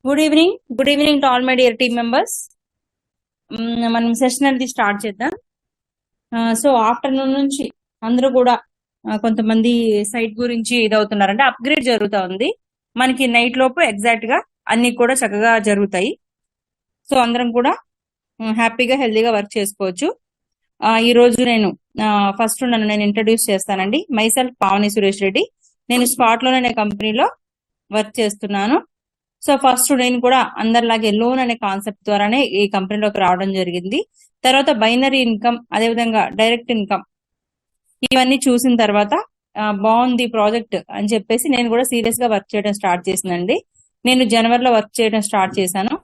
Good evening to all my dear team members. మనం session అనేది start చేద్దాం. So afternoon నుంచి అందరూ కూడా కొంతమంది సైట్ గురించి ఇదవుతున్నారంటే అప్గ్రేడ్ జరుగుతా ఉంది. మనకి నైట్ లోపు ఎగ్జాక్ట్ గా అన్ని కూడా చక్కగా జరుగుతాయి. సో అందరం కూడా హ్యాపీగా హెల్దీగా వర్క్ చేసుకోవచ్చు. ఈ రోజు నేను ఫస్ట్ నన్ను నేను ఇంట్రడ్యూస్ చేస్తానండి. మైసెల్ఫ్ పావని సురేష్ రెడ్డి. నేను స్పాట్ లోనే కంపెనీలో వర్క్ చేస్తున్నాను. సో ఫస్ట్ నేను కూడా అందరిలాగే లోన్ అనే కాన్సెప్ట్ ద్వారానే ఈ కంపెనీలోకి రావడం జరిగింది. తర్వాత బైనరీ ఇన్కమ్, అదేవిధంగా డైరెక్ట్ ఇన్కమ్ ఇవన్నీ చూసిన తర్వాత బాగుంది ప్రాజెక్ట్ అని చెప్పేసి నేను కూడా సీరియస్ గా వర్క్ చేయడం స్టార్ట్ చేసిందండి. నేను జనవరిలో వర్క్ చేయడం స్టార్ట్ చేశాను.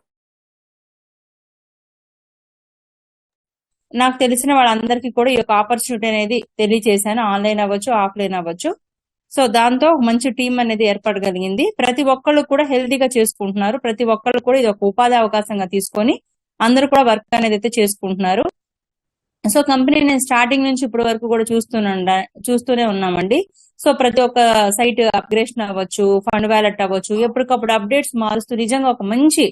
నాకు తెలిసిన వాళ్ళందరికీ కూడా ఈ యొక్క ఆపర్చునిటీ అనేది తెలియజేశాను. ఆన్లైన్ అవ్వచ్చు, ఆఫ్లైన్ అవ్వచ్చు. సో దాంతో మంచి టీం అనేది ఏర్పడగలిగింది. ప్రతి ఒక్కళ్ళు కూడా హెల్తీగా చేసుకుంటున్నారు. ప్రతి ఒక్కళ్ళు కూడా ఇది ఒక ఉపాధి అవకాశంగా తీసుకొని అందరూ కూడా వర్క్ అనేది అయితే చేసుకుంటున్నారు. సో కంపెనీ నేను స్టార్టింగ్ నుంచి ఇప్పటి వరకు కూడా చూస్తూనే ఉన్నామండి. సో ప్రతి ఒక్క సైట్ అప్గ్రేషన్ అవ్వచ్చు, ఫండ్ వ్యాలెట్ అవ్వచ్చు, ఎప్పటికప్పుడు అప్డేట్స్ మారుస్తూ నిజంగా ఒక మంచి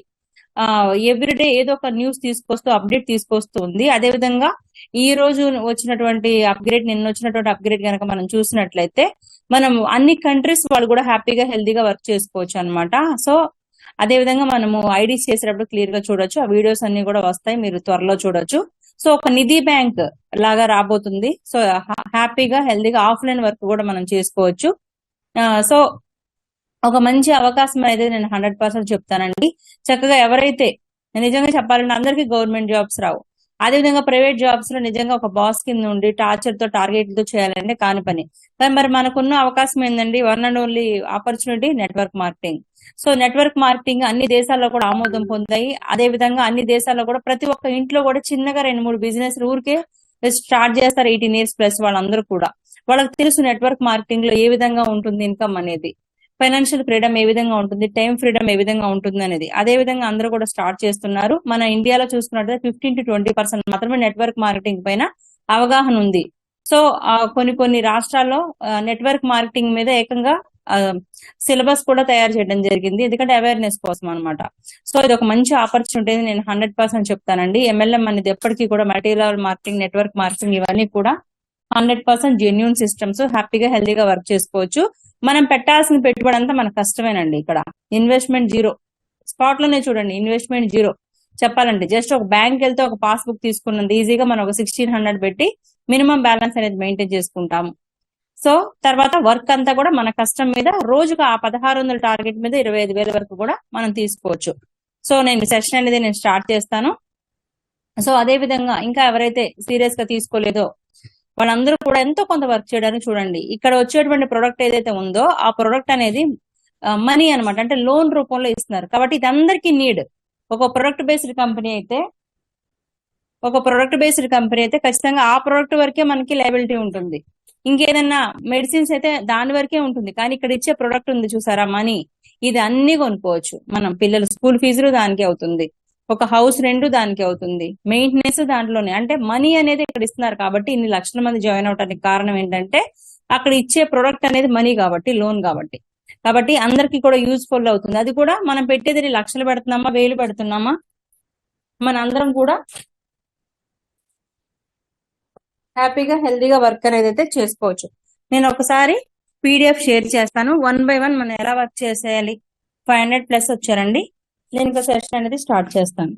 ఎవ్రీడే ఏదో ఒక న్యూస్ తీసుకొస్తూ అప్డేట్ తీసుకొస్తూ ఉంది. అదే విధంగా ఈ రోజు వచ్చినటువంటి అప్గ్రేడ్, నిన్న వచ్చినటువంటి అప్గ్రేడ్ కనుక మనం చూసినట్లయితే మనం అన్ని కంట్రీస్ వాళ్ళు కూడా హ్యాపీగా హెల్దీగా వర్క్ చేసుకోవచ్చు అనమాట. సో అదే విధంగా మనము ఐడీస్ చేసేటప్పుడు క్లియర్ గా చూడొచ్చు. ఆ వీడియోస్ అన్ని కూడా వస్తాయి, మీరు త్వరలో చూడొచ్చు. సో ఒక నిధి బ్యాంక్ లాగా రాబోతుంది. సో హ్యాపీగా హెల్దీగా ఆఫ్లైన్ వర్క్ కూడా మనం చేసుకోవచ్చు. సో ఒక మంచి అవకాశం అయితే నేను 100% చెప్తానండి. చక్కగా ఎవరైతే నిజంగా చెప్పాలంటే అందరికీ గవర్నమెంట్ జాబ్స్ రావు. అదేవిధంగా ప్రైవేట్ జాబ్స్ లో నిజంగా ఒక బాస్ కింద ఉండి టార్చర్ తో టార్గెట్లతో చేయాలంటే కాని పని. కానీ మరి మనకున్న అవకాశం ఏంటండి? One and only opportunity network marketing. So network marketing అన్ని దేశాల్లో కూడా ఆమోదం పొందాయి. అదే విధంగా అన్ని దేశాల్లో కూడా ప్రతి ఒక్క ఇంట్లో కూడా చిన్నగా 2-3 బిజినెస్ ఊరికే స్టార్ట్ చేస్తారు. 18 years ప్లస్ వాళ్ళందరూ కూడా వాళ్ళకి తెలుసు నెట్వర్క్ మార్కెటింగ్ లో ఏ విధంగా ఉంటుంది ఇన్కమ్ అనేది, ఫైనాన్షియల్ ఫ్రీడమ్ ఏ విధంగా ఉంటుంది, టైం ఫ్రీడమ్ ఏ విధంగా ఉంటుంది అనేది. అదే విధంగా అందరూ కూడా స్టార్ట్ చేస్తున్నారు. మన ఇండియాలో చూసుకున్నట్లయితే 15-20% మాత్రమే నెట్వర్క్ మార్కెటింగ్ పైన అవగాహన ఉంది. సో కొన్ని రాష్ట్రాల్లో నెట్వర్క్ మార్కెటింగ్ మీద ఏకంగా సిలబస్ కూడా తయారు చేయడం జరిగింది, ఎందుకంటే అవేర్నెస్ కోసం అనమాట. సో ఇది ఒక మంచి ఆపర్చునిటీ నేను 100% చెప్తానండి. MLM అనేది ఎప్పటికీ కూడా మల్టీలెవెల్ మార్కెటింగ్, నెట్వర్క్ మార్కెటింగ్ ఇవన్నీ కూడా 100% జెన్యూన్ సిస్టమ్స్. హ్యాపీగా హెల్దీగా వర్క్ చేసుకోవచ్చు. మనం పెట్టాల్సిన పెట్టుబడి అంతా మనకు కష్టమేనండి. ఇక్కడ ఇన్వెస్ట్మెంట్ జీరో. స్పాట్ లోనే చూడండి, ఇన్వెస్ట్మెంట్ జీరో. చెప్పాలంటే జస్ట్ ఒక బ్యాంక్ వెళ్తే ఒక పాస్బుక్ తీసుకున్నంత ఈజీగా మనం ఒక 1600 పెట్టి మినిమం బ్యాలెన్స్ అనేది మెయింటైన్ చేసుకుంటాము. సో తర్వాత వర్క్ అంతా కూడా మన కష్టం మీద రోజుకు ఆ 1600 టార్గెట్ మీద 25,000 వరకు కూడా మనం తీసుకోవచ్చు. సో నేను సెషన్ అనేది నేను స్టార్ట్ చేస్తాను. సో అదే విధంగా ఇంకా ఎవరైతే సీరియస్ గా తీసుకోలేదో వాళ్ళందరూ కూడా ఎంతో కొంత వర్క్ చేయడానికి చూడండి. ఇక్కడ వచ్చేటువంటి ప్రొడక్ట్ ఏదైతే ఉందో ఆ ప్రొడక్ట్ అనేది మనీ అనమాట, అంటే లోన్ రూపంలో ఇస్తున్నారు. కాబట్టి ఇది అందరికీ నీడ్. ఒక ప్రొడక్ట్ బేస్డ్ కంపెనీ అయితే ఖచ్చితంగా ఆ ప్రొడక్ట్ వరకే మనకి లయబిలిటీ ఉంటుంది. ఇంకేదన్నా మెడిసిన్స్ అయితే దాని వరకే ఉంటుంది. కానీ ఇక్కడ ఇచ్చే ప్రొడక్ట్ ఉంది చూసారా, మనీ, ఇది అన్ని కొనుక్కోవచ్చు. మనం పిల్లల స్కూల్ ఫీజులు దానికి అవుతుంది, ఒక హౌస్ రెంట్ దానికి అవుతుంది, మెయింటెనెన్స్ దాంట్లోనే. అంటే మనీ అనేది ఇక్కడ ఇస్తున్నారు. కాబట్టి ఇన్ని లక్షల మంది జాయిన్ అవడానికి కారణం ఏంటంటే అక్కడ ఇచ్చే ప్రొడక్ట్ అనేది మనీ కాబట్టి, లోన్ కాబట్టి అందరికి కూడా యూజ్ఫుల్ అవుతుంది. అది కూడా మనం పెట్టేది లక్షలు పెడుతున్నామా, 1000 పెడుతున్నామా, మన అందరం కూడా హ్యాపీగా హెల్దీగా వర్క్ అనేది అయితే చేసుకోవచ్చు. నేను ఒకసారి PDF షేర్ చేస్తాను. 1 by 1 మనం ఎలా వర్క్ చేసేయాలి. 500+ వచ్చారండి. నేను ఇంకా సెషన్ అనేది స్టార్ట్ చేస్తాను.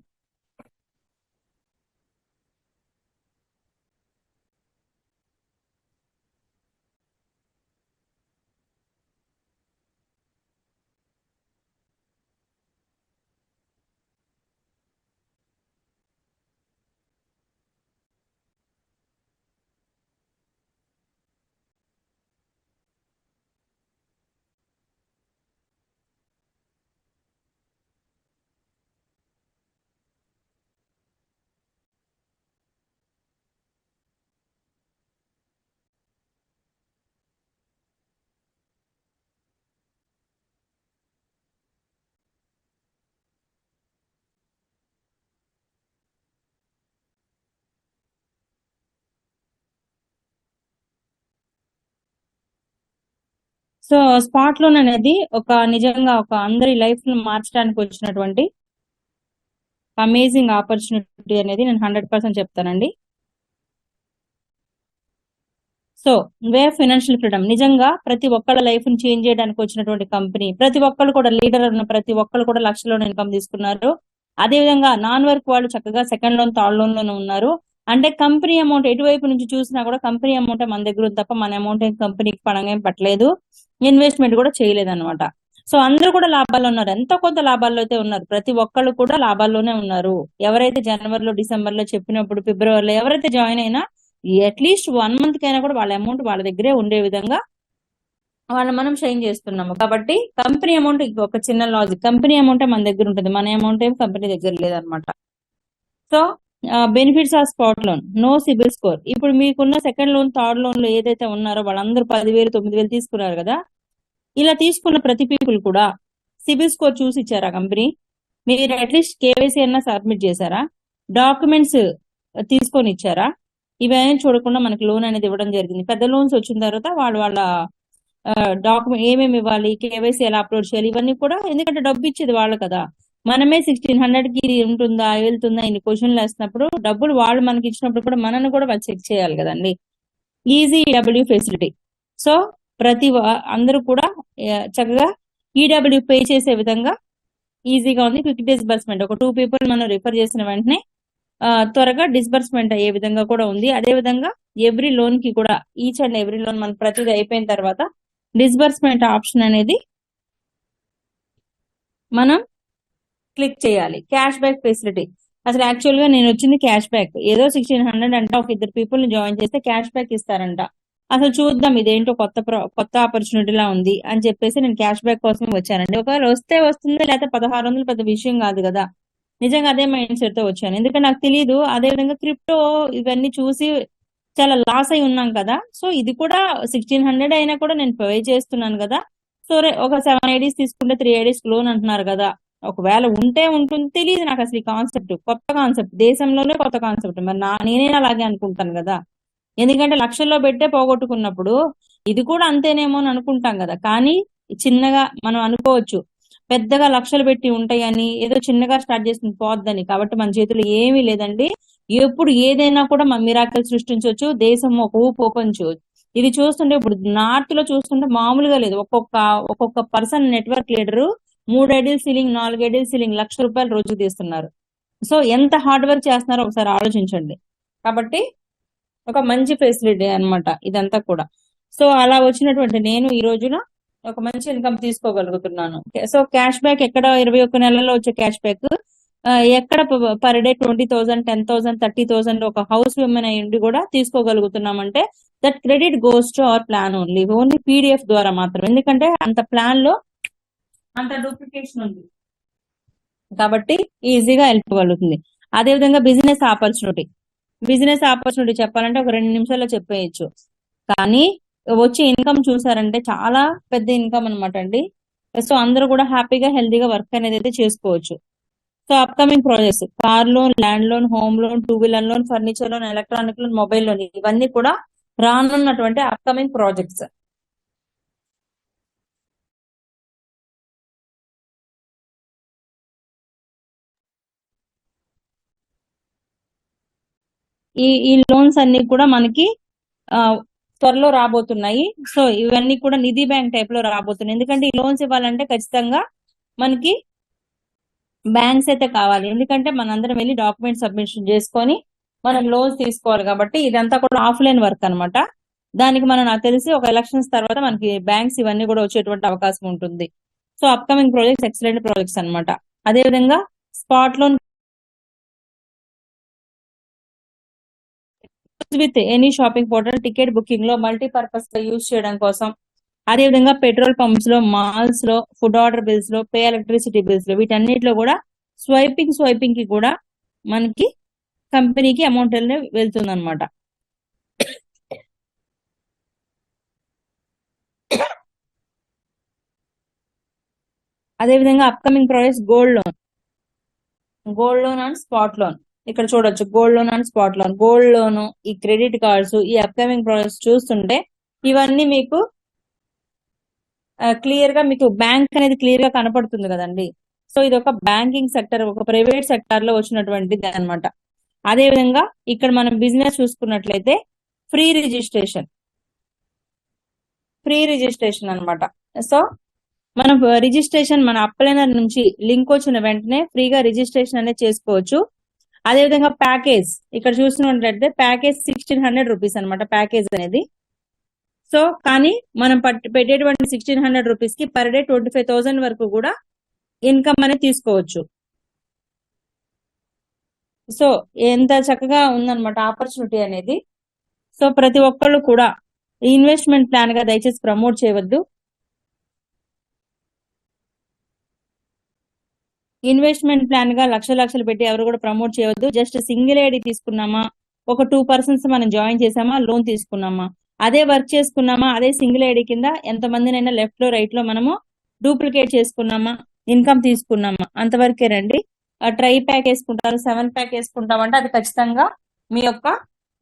సో స్పాట్ లోన్ అనేది ఒక నిజంగా ఒక అందరి లైఫ్ ను మార్చడానికి వచ్చినటువంటి అమేజింగ్ ఆపర్చునిటీ అనేది నేను 100% చెప్తానండి. సో వే ఫైనాన్షియల్ ఫ్రీడమ్ నిజంగా ప్రతి ఒక్కళ్ళ లైఫ్ ని చేంజ్ చేయడానికి వచ్చినటువంటి కంపెనీ. ప్రతి ఒక్కళ్ళు కూడా లీడర్ ఉన్న ప్రతి ఒక్కళ్ళు కూడా లక్షలోనే ఇన్కమ్ తీసుకున్నారు. అదే విధంగా నాన్ వర్క్ వాళ్ళు చక్కగా సెకండ్ లోన్ థర్డ్ లోన్ లోనే ఉన్నారు. అంటే కంపెనీ అమౌంట్ ఎటువైపు నుంచి చూసినా కూడా కంపెనీ అమౌంట్ మన దగ్గర ఉంది తప్ప మన అమౌంట్ ఏం కంపెనీకి పడంగా ఏం పట్టలేదు, ఇన్వెస్ట్మెంట్ కూడా చేయలేదు అనమాట. సో అందరూ కూడా లాభాల్లో ఉన్నారు, ఎంతో కొంత లాభాల్లో అయితే ఉన్నారు. ప్రతి ఒక్కళ్ళు కూడా లాభాల్లోనే ఉన్నారు. ఎవరైతే జనవరిలో డిసెంబర్ లో చెప్పినప్పుడు ఫిబ్రవరిలో ఎవరైతే జాయిన్ అయినా అట్లీస్ట్ 1 month కైనా కూడా వాళ్ళ అమౌంట్ వాళ్ళ దగ్గరే ఉండే విధంగా వాళ్ళని మనం షైన్ చేస్తున్నాము. కాబట్టి కంపెనీ అమౌంట్ ఒక చిన్న లాజిక్, కంపెనీ అమౌంట్ మన దగ్గర ఉంటుంది, మన అమౌంట్ ఏం కంపెనీ దగ్గర లేదనమాట. So benefits of spot loan, no CIBIL score. ఇప్పుడు మీకున్న సెకండ్ లోన్ థర్డ్ లోన్ లో ఏదైతే ఉన్నారో వాళ్ళందరూ 10,000 9,000 తీసుకున్నారు కదా. ఇలా తీసుకున్న ప్రతి పీపుల్ కూడా సిబిల్ స్కోర్ చూసి ఇచ్చారా కంపెనీ? మీరు అట్లీస్ట్ కేవైసీ అన్నా సబ్మిట్ చేశారా? డాక్యుమెంట్స్ తీసుకొని ఇచ్చారా? ఇవన్నీ చూడకుండా మనకి లోన్ అనేది ఇవ్వడం జరిగింది. పెద్ద లోన్స్ వచ్చిన తర్వాత వాళ్ళ డాక్యుమెంట్ ఏమేమి ఇవ్వాలి, కేవైసీ ఎలా అప్లోడ్ చేయాలి, ఇవన్నీ కూడా ఎందుకంటే డబ్బు ఇచ్చేది వాళ్ళు కదా. మనమే 1600 కి ఉంటుందా వెళ్తుందా ఇన్ని క్వశ్చన్లు వేసినప్పుడు డబ్బులు వాళ్ళు మనకి ఇచ్చినప్పుడు కూడా మనల్ని కూడా వాళ్ళు చెక్ చేయాలి కదండి. Easy EW facility. సో అందరూ కూడా చక్కగా ఈడబ్ల్యూ పే చేసే విధంగా ఈజీగా ఉంది. క్విక్ డిస్బర్స్మెంట్, ఒక 2 people మనం రిఫర్ చేసిన వెంటనే త్వరగా డిస్బర్స్మెంట్ అయ్యే విధంగా కూడా ఉంది. అదే విధంగా ఎవ్రీ లోన్ కి కూడా ఈచ్ అండ్ ఎవ్రీ లోన్ మన ప్రతిదీ అయిపోయిన తర్వాత డిస్బర్స్మెంట్ ఆప్షన్ అనేది మనం క్లిక్ చేయాలి. క్యాష్ బ్యాక్ ఫెసిలిటీ, అసలు యాక్చువల్ గా నేను వచ్చింది క్యాష్ బ్యాక్, ఏదో 1600 అంట ఒక 2 people ని జాయిన్ చేస్తే క్యాష్ బ్యాక్ ఇస్తారంట. అసలు చూద్దాం ఇదేంటో కొత్త ఆపర్చునిటీలా ఉంది అని చెప్పేసి నేను క్యాష్ బ్యాక్ కోసం వచ్చానండి. ఒకవేళ వస్తే వస్తుంది, లేకపోతే 1600 పెద్ద విషయం కాదు కదా. నిజంగా అదే మైండ్ సెట్ తో వచ్చాను, ఎందుకంటే నాకు తెలియదు. అదే విధంగా క్రిప్టో ఇవన్నీ చూసి చాలా లాస్ అయి ఉన్నాం కదా. సో ఇది కూడా 1600 అయినా కూడా నేను పే చేస్తున్నాను కదా. సో ఒక 7 IDs తీసుకుంటే 3 IDs లోన్ అంటున్నారు కదా. ఒకవేళ ఉంటే ఉంటుంది, తెలియదు నాకు అసలు ఈ కాన్సెప్ట్, కొత్త కాన్సెప్ట్, దేశంలోనే కొత్త కాన్సెప్ట్. మరి నేనే అలాగే అనుకుంటాను కదా, ఎందుకంటే లక్షల్లో పెట్టే పోగొట్టుకున్నప్పుడు ఇది కూడా అంతేనేమో అని అనుకుంటాం కదా. కానీ చిన్నగా మనం అనుకోవచ్చు, పెద్దగా లక్షలు పెట్టి ఉంటాయని, ఏదో చిన్నగా స్టార్ట్ చేసిన పోద్దని. కాబట్టి మన చేతుల్లో ఏమీ లేదండి. ఎప్పుడు ఏదైనా కూడా మన మిరాకిల్ సృష్టించవచ్చు, దేశం ఒక ఊపు ఓపెన్ చేయవచ్చు. ఇది చూస్తుంటే ఇప్పుడు నార్త్ లో చూస్తుంటే మామూలుగా లేదు. ఒక్కొక్క person network leader 3 IDs ceiling 4 IDs ceiling ₹1,00,000 రోజు తీస్తున్నారు. సో ఎంత హార్డ్ వర్క్ చేస్తున్నారో ఒకసారి ఆలోచించండి. కాబట్టి ఒక మంచి ఫెసిలిటీ అన్నమాట ఇదంతా కూడా. సో అలా వచ్చినటువంటి నేను ఈ రోజున ఒక మంచి ఇన్కమ్ తీసుకోగలుగుతున్నాను. సో క్యాష్ బ్యాక్ ఎక్కడ 21 నెలల్లో వచ్చే క్యాష్ బ్యాక్ ఎక్కడ పర్ డే 20,000 10,000 30,000 ఒక హౌస్ విమెన్ అయ్యి కూడా తీసుకోగలుగుతున్నామంటే that credit goes to our plan only PDF ద్వారా మాత్రం. ఎందుకంటే అంత ప్లాన్ లో అంత డూప్లికేషన్ ఉంది కాబట్టి ఈజీగా వెళ్ళిపోగలుగుతుంది. అదేవిధంగా బిజినెస్ ఆపర్చునిటీ చెప్పాలంటే ఒక 2 నిమిషాల్లో చెప్పేయచ్చు. కానీ వచ్చే ఇన్కమ్ చూసారంటే చాలా పెద్ద ఇన్కమ్ అనమాట అండి. సో అందరూ కూడా హ్యాపీగా హెల్తీగా వర్క్ అనేది అయితే చేసుకోవచ్చు. So upcoming projects, car loan, land loan, home loan, 2-wheeler loan, furniture loan, electronic loan, mobile loan, ఇవన్నీ కూడా రానున్నటువంటి అప్కమింగ్ ప్రాజెక్ట్స్. ఈ లోన్స్ అన్ని కూడా మనకి త్వరలో రాబోతున్నాయి. సో ఇవన్నీ కూడా నిధి బ్యాంక్ టైప్ లో రాబోతున్నాయి. ఎందుకంటే ఈ లోన్స్ ఇవ్వాలంటే ఖచ్చితంగా మనకి బ్యాంక్స్ అయితే కావాలి. ఎందుకంటే మనందరం వెళ్ళి డాక్యుమెంట్ సబ్మిషన్ చేసుకొని మనం లోన్స్ తీసుకోవాలి. కాబట్టి ఇదంతా కూడా ఆఫ్లైన్ వర్క్ అనమాట. దానికి నాకు తెలిసి ఒక ఎలక్షన్స్ తర్వాత మనకి బ్యాంక్స్ ఇవన్నీ కూడా వచ్చేటువంటి అవకాశం ఉంటుంది. So upcoming projects excellent projects అనమాట. అదేవిధంగా spot loan with any shopping portal, ticket booking లో మల్టీపర్పస్ గా యూజ్ చేయడం కోసం. అదేవిధంగా పెట్రోల్ పంప్స్ లో, మాల్స్ లో, ఫుడ్ ఆర్డర్ బిల్స్ లో, పే ఎలక్ట్రిసిటీ బిల్స్ లో, వీటన్నిటిలో కూడా స్వైపింగ్ కి కూడా మనకి కంపెనీకి అమౌంట్ వెళ్తుంది అనమాట. అదేవిధంగా upcoming projects gold loan and spot loan. ఇక్కడ చూడొచ్చు gold loan and spot loan. Gold loan, ఈ క్రెడిట్ కార్డ్స్, ఈ అప్కమింగ్ ప్రాజెక్ట్స్ చూస్తుంటే ఇవన్నీ మీకు క్లియర్ గా మీకు బ్యాంక్ అనేది క్లియర్ గా కనపడుతుంది కదండి. సో ఇది ఒక బ్యాంకింగ్ సెక్టర్, ఒక ప్రైవేట్ సెక్టర్ లో వచ్చినటువంటిది అనమాట. అదే విధంగా ఇక్కడ మనం బిజినెస్ చూసుకున్నట్లయితే ఫ్రీ రిజిస్ట్రేషన్ అనమాట. సో మనం రిజిస్ట్రేషన్ మన అప్లైనర్ నుంచి లింక్ వచ్చిన వెంటనే ఫ్రీగా రిజిస్ట్రేషన్ అనేది చేసుకోవచ్చు. అదే విధంగా ప్యాకేజ్ ఇక్కడ చూసినట్లయితే ప్యాకేజ్ 1600 రూపీస్ అనమాట ప్యాకేజ్ అనేది. సో కానీ మనం పెట్టేటువంటి 1600 రూపీస్ కి పర్ డే 25,000 వరకు కూడా ఇన్కమ్ అనేది తీసుకోవచ్చు. సో ఎంత చక్కగా ఉందన్నమాట ఆపర్చునిటీ అనేది. సో ప్రతి ఒక్కళ్ళు కూడా ఇన్వెస్ట్మెంట్ ప్లాన్ గా దయచేసి ప్రమోట్ చేయవద్దు. ఇన్వెస్ట్మెంట్ ప్లాన్ గా లక్షలు పెట్టి ఎవరు కూడా ప్రమోట్ చేయవద్దు. జస్ట్ సింగిల్ ఐడి తీసుకున్నామా, ఒక 2 పర్సన్స్ మనం జాయిన్ చేసామా, లోన్ తీసుకున్నామా, అదే వర్క్ చేసుకున్నామా, అదే సింగిల్ ఐడి కింద ఎంతమందినైనా లెఫ్ట్ లో రైట్ లో మనము డూప్లికేట్ చేసుకున్నామా, ఇన్కమ్ తీసుకున్నామా, అంతవరకే రండి. ట్రై ప్యాక్ వేసుకుంటారు, 7 ప్యాక్ వేసుకుంటామంటే అది ఖచ్చితంగా మీ యొక్క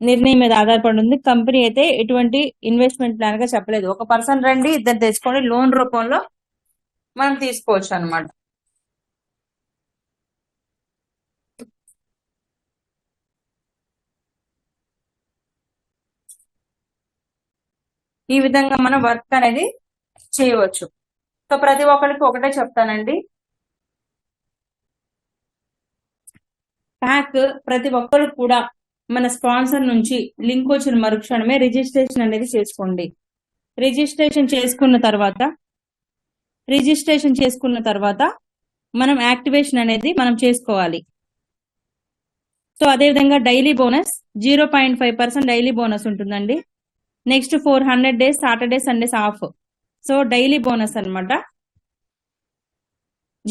నిర్ణయం మీద ఆధారపడి ఉంది. కంపెనీ అయితే ఎటువంటి ఇన్వెస్ట్మెంట్ ప్లాన్ గా చెప్పలేదు. ఒక పర్సన్ రండి, ఇద్దరు తెచ్చుకొని లోన్ రూపంలో మనం తీసుకోవచ్చు అనమాట. ఈ విధంగా మనం వర్క్ అనేది చేయవచ్చు. సో ప్రతి ఒక్కరికి ఒకటే చెప్తానండి, ప్యాక్ ప్రతి ఒక్కరు కూడా మన స్పాన్సర్ నుంచి లింక్ వచ్చిన మరుక్షణమే రిజిస్ట్రేషన్ అనేది చేసుకోండి. రిజిస్ట్రేషన్ చేసుకున్న తర్వాత మనం యాక్టివేషన్ అనేది మనం చేసుకోవాలి. సో అదే విధంగా డైలీ బోనస్ 0.5% డైలీ బోనస్ ఉంటుందండి. Next 400 days Saturday Sundays of. So daily bonus అనమాట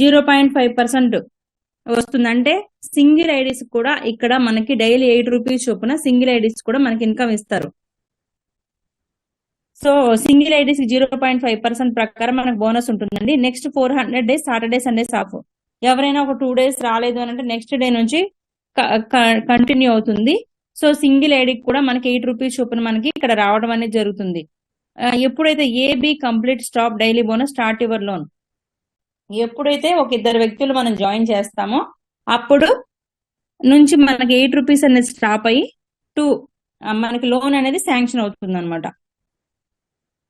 0.5% వస్తుంది. అంటే సింగిల్ ఐడీస్ కూడా ఇక్కడ మనకి డైలీ 8 రూపీస్ చొప్పున సింగిల్ ఐడీస్ కూడా మనకి ఇన్కమ్ ఇస్తారు. సో సింగిల్ ఐడీస్ 0.5% ప్రకారం మనకు బోనస్ ఉంటుందండి. Next 400 days Saturday Sundays of. ఎవరైనా ఒక 2 డేస్ రాలేదు అని అంటే నెక్స్ట్ డే నుంచి కంటిన్యూ అవుతుంది. సో సింగిల్ ఐడికి కూడా మనకి 8 రూపీస్ చొప్పున మనకి ఇక్కడ రావడం అనేది జరుగుతుంది. ఎప్పుడైతే AB complete stop daily bonus start your loan, ఎప్పుడైతే ఒక 2 వ్యక్తులు మనం జాయిన్ చేస్తామో అప్పుడు నుంచి మనకి 8 రూపీస్ అనేది స్టాప్ అయ్యి మనకి లోన్ అనేది శాంక్షన్ అవుతుంది అనమాట.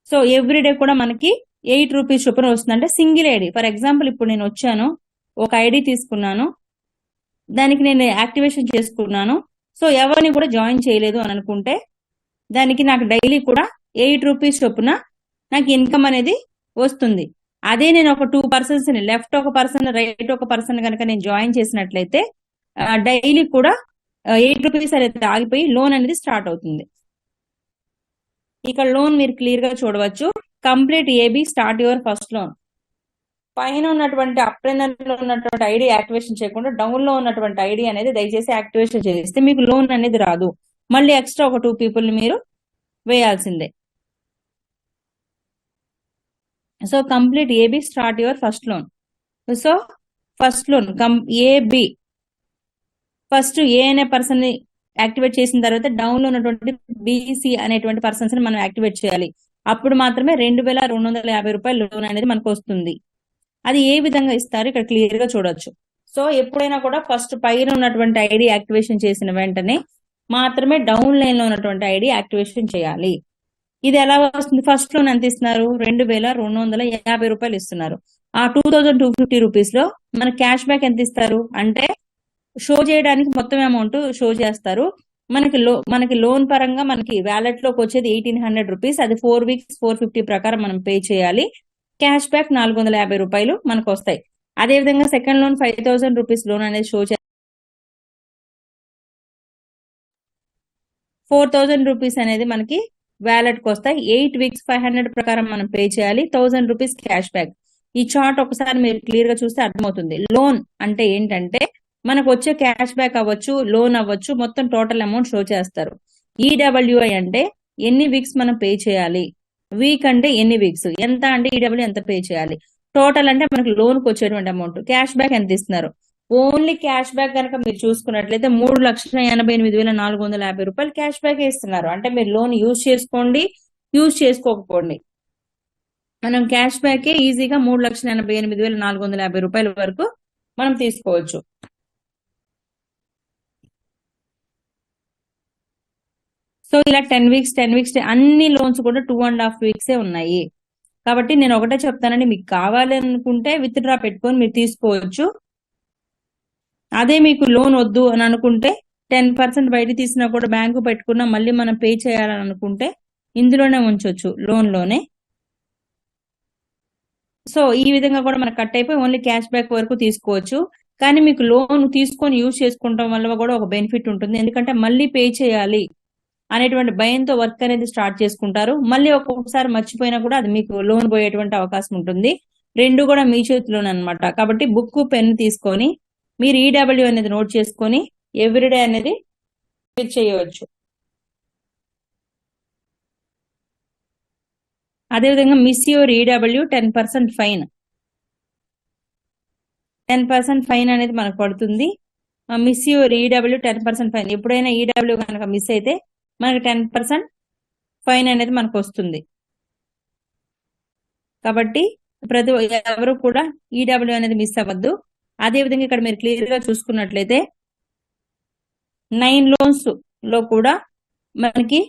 సో ఎవ్రీడే కూడా మనకి 8 రూపీస్ చొప్పున వస్తుంది. అంటే సింగిల్ ఐడి, ఫర్ ఎగ్జాంపుల్ ఇప్పుడు నేను వచ్చాను, ఒక ఐడి తీసుకున్నాను, దానికి నేను యాక్టివేషన్ చేసుకున్నాను. సో ఎవరిని కూడా జాయిన్ చేయలేదు అని అనుకుంటే దానికి నాకు డైలీ కూడా 8 రూపీస్ చొప్పున నాకు ఇన్కమ్ అనేది వస్తుంది. అదే నేను ఒక 2 పర్సన్స్ ని లెఫ్ట్ ఒక పర్సన్ రైట్ ఒక పర్సన్ కనుక నేను జాయిన్ చేసినట్లయితే డైలీ కూడా 8 రూపీస్ అనేది ఆగిపోయి లోన్ అనేది స్టార్ట్ అవుతుంది. ఇక్కడ లోన్ మీరు క్లియర్ గా చూడవచ్చు. Complete AB start your first loan. పైన ఉన్నటువంటి అప్లైనర్ లో ఉన్నటువంటి ఐడి యాక్టివేషన్ చేయకుండా డౌన్ లో ఉన్నటువంటి ఐడి అనేది దయచేసి యాక్టివేషన్ చేస్తే మీకు లోన్ అనేది రాదు. మళ్ళీ ఎక్స్ట్రా ఒక 2 పీపుల్ ని మీరు వేయాల్సిందే. So complete AB start your first loan. So first loan A B first A అనే పర్సన్ ని యాక్టివేట్ చేసిన తర్వాత డౌన్ లో ఉన్నటువంటి బిసి అనేటువంటి పర్సన్స్ ని మనం యాక్టివేట్ చేయాలి. అప్పుడు మాత్రమే 2250 రూపాయలు లోన్ అనేది మనకు వస్తుంది. అది ఏ విధంగా ఇస్తారు ఇక్కడ క్లియర్ గా చూడొచ్చు. సో ఎప్పుడైనా కూడా ఫస్ట్ పైన ఉన్నటువంటి ఐడి యాక్టివేషన్ చేసిన వెంటనే మాత్రమే డౌన్ లైన్ లో ఉన్నటువంటి ఐడి యాక్టివేషన్ చేయాలి. ఇది ఎలా వస్తుంది? ఫస్ట్ లోన్ ఎంత ఇస్తున్నారు? 2250 రూపాయలు ఇస్తున్నారు. ఆ 2250 రూపీస్ లో మన క్యాష్ బ్యాక్ ఎంత ఇస్తారు అంటే షో చేయడానికి మొత్తం అమౌంట్ షో చేస్తారు. మనకి లోన్ పరంగా మనకి వ్యాలెట్ లోకి వచ్చేది 1800 రూపీస్. అది 4 వీక్స్ 450 ప్రకారం మనం పే చేయాలి. క్యాష్ బ్యాక్ 450 రూపాయలు మనకు వస్తాయి. అదే విధంగా సెకండ్ లోన్ 5000 రూపీస్ లోన్ అనేది షో 4000 రూపీస్ అనేది మనకి వ్యాలెట్ కి వస్తాయి. 8 వీక్స్ 500 ప్రకారం మనం పే చేయాలి. 1000 రూపీస్ క్యాష్ బ్యాక్. ఈ చార్ట్ ఒకసారి మీరు క్లియర్ గా చూస్తే అర్థమవుతుంది. లోన్ అంటే ఏంటంటే మనకు వచ్చే క్యాష్ బ్యాక్ అవ్వచ్చు, లోన్ అవ్వచ్చు, మొత్తం టోటల్ అమౌంట్ షో చేస్తారు. ఈడబ్ల్యూఐ అంటే ఎన్ని వీక్స్ మనం పే చేయాలి, వీక్ అంటే ఎన్ని వీక్స్, ఎంత అంటే ఈడబ్ల్యూ ఎంత పే చేయాలి, టోటల్ అంటే మనకి లోన్ కి వచ్చేటువంటి అమౌంట్, క్యాష్ బ్యాక్ ఎంత ఇస్తున్నారు. ఓన్లీ క్యాష్ బ్యాక్ కనుక మీరు చూసుకున్నట్లయితే 3,88,450 రూపాయలు క్యాష్ బ్యాక్ ఇస్తున్నారు. అంటే మీరు లోన్ యూజ్ చేసుకోండి, యూజ్ చేసుకోకపోండి. మనం క్యాష్ బ్యాక్ ఈజీగా 3,88,450 రూపాయల వరకు మనం తీసుకోవచ్చు. సో ఇలా 10 వీక్స్ అన్ని లోన్స్ కూడా 2.5 వీక్సే ఉన్నాయి. కాబట్టి నేను ఒకటే చెప్తానండి, మీకు కావాలనుకుంటే విత్ డ్రా పెట్టుకొని మీరు తీసుకోవచ్చు. అదే మీకు లోన్ వద్దు అని అనుకుంటే 10% బయట తీసినా కూడా బ్యాంకు పెట్టుకున్నా మళ్ళీ మనం పే చేయాలని అనుకుంటే ఇందులోనే ఉంచవచ్చు, లోన్ లోనే. సో ఈ విధంగా కూడా మనకు కట్ అయిపోయి ఓన్లీ క్యాష్ బ్యాక్ వరకు తీసుకోవచ్చు. కానీ మీకు లోన్ తీసుకొని యూజ్ చేసుకుంటాం వల్ల కూడా ఒక బెనిఫిట్ ఉంటుంది. ఎందుకంటే మళ్ళీ పే చేయాలి అనేటువంటి భయంతో వర్క్ అనేది స్టార్ట్ చేసుకుంటారు. మళ్ళీ ఒక్కొక్కసారి మర్చిపోయినా కూడా అది మీకు లోన్ పోయేటువంటి అవకాశం ఉంటుంది. రెండు కూడా మీ చేతిలోనే అనమాట. కాబట్టి బుక్ పెన్ తీసుకొని మీరు ఈడబ్ల్యూ అనేది నోట్ చేసుకొని ఎవ్రీడే అనేది మీరు చేయవచ్చు. అదేవిధంగా miss your EW 10% fine, 10% fine అనేది మనకు పడుతుంది. Miss your EW 10% fine. ఎప్పుడైనా ఈడబ్ల్యూ కనుక మిస్ అయితే మనకి 10% ఫైన్ అనేది మనకు వస్తుంది. కాబట్టి ప్రతి ఎవరు కూడా ఈడబ్ల్యూ అనేది మిస్ అవ్వద్దు. అదేవిధంగా ఇక్కడ మీరు క్లియర్ గా చూసుకున్నట్లయితే 9 లోన్స్ లో కూడా మనకి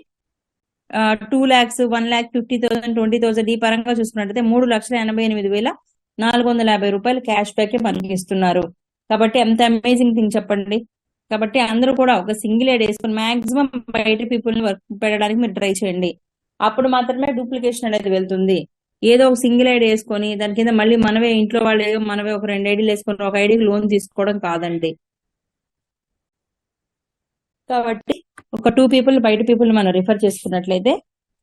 2 lakhs, 1,50,000, 20,000 ఈ పరంగా చూసుకున్నట్లయితే 3,88,450 రూపాయలు క్యాష్ బ్యాక్ మనకి ఇస్తున్నారు. కాబట్టి ఎంత అమేజింగ్ థింగ్ చెప్పండి. కాబట్టి అందరూ కూడా ఒక సింగిల్ ఎయిడ్ వేసుకొని మాక్సిమం బయట పీపుల్ ని వర్క్ పెట్టడానికి మీరు ట్రై చేయండి. అప్పుడు మాత్రమే డూప్లికేషన్ అనేది వెళ్తుంది. ఏదో ఒక సింగిల్ ఐడి వేసుకొని దాని కింద మళ్ళీ మనమే ఇంట్లో వాళ్ళు మనమే ఒక 2 ఐడీలు వేసుకొని ఒక ఐడికి లోన్ తీసుకోవడం కాదండి. కాబట్టి ఒక 2 పీపుల్ బయట పీపుల్ మనం రిఫర్ చేసుకున్నట్లయితే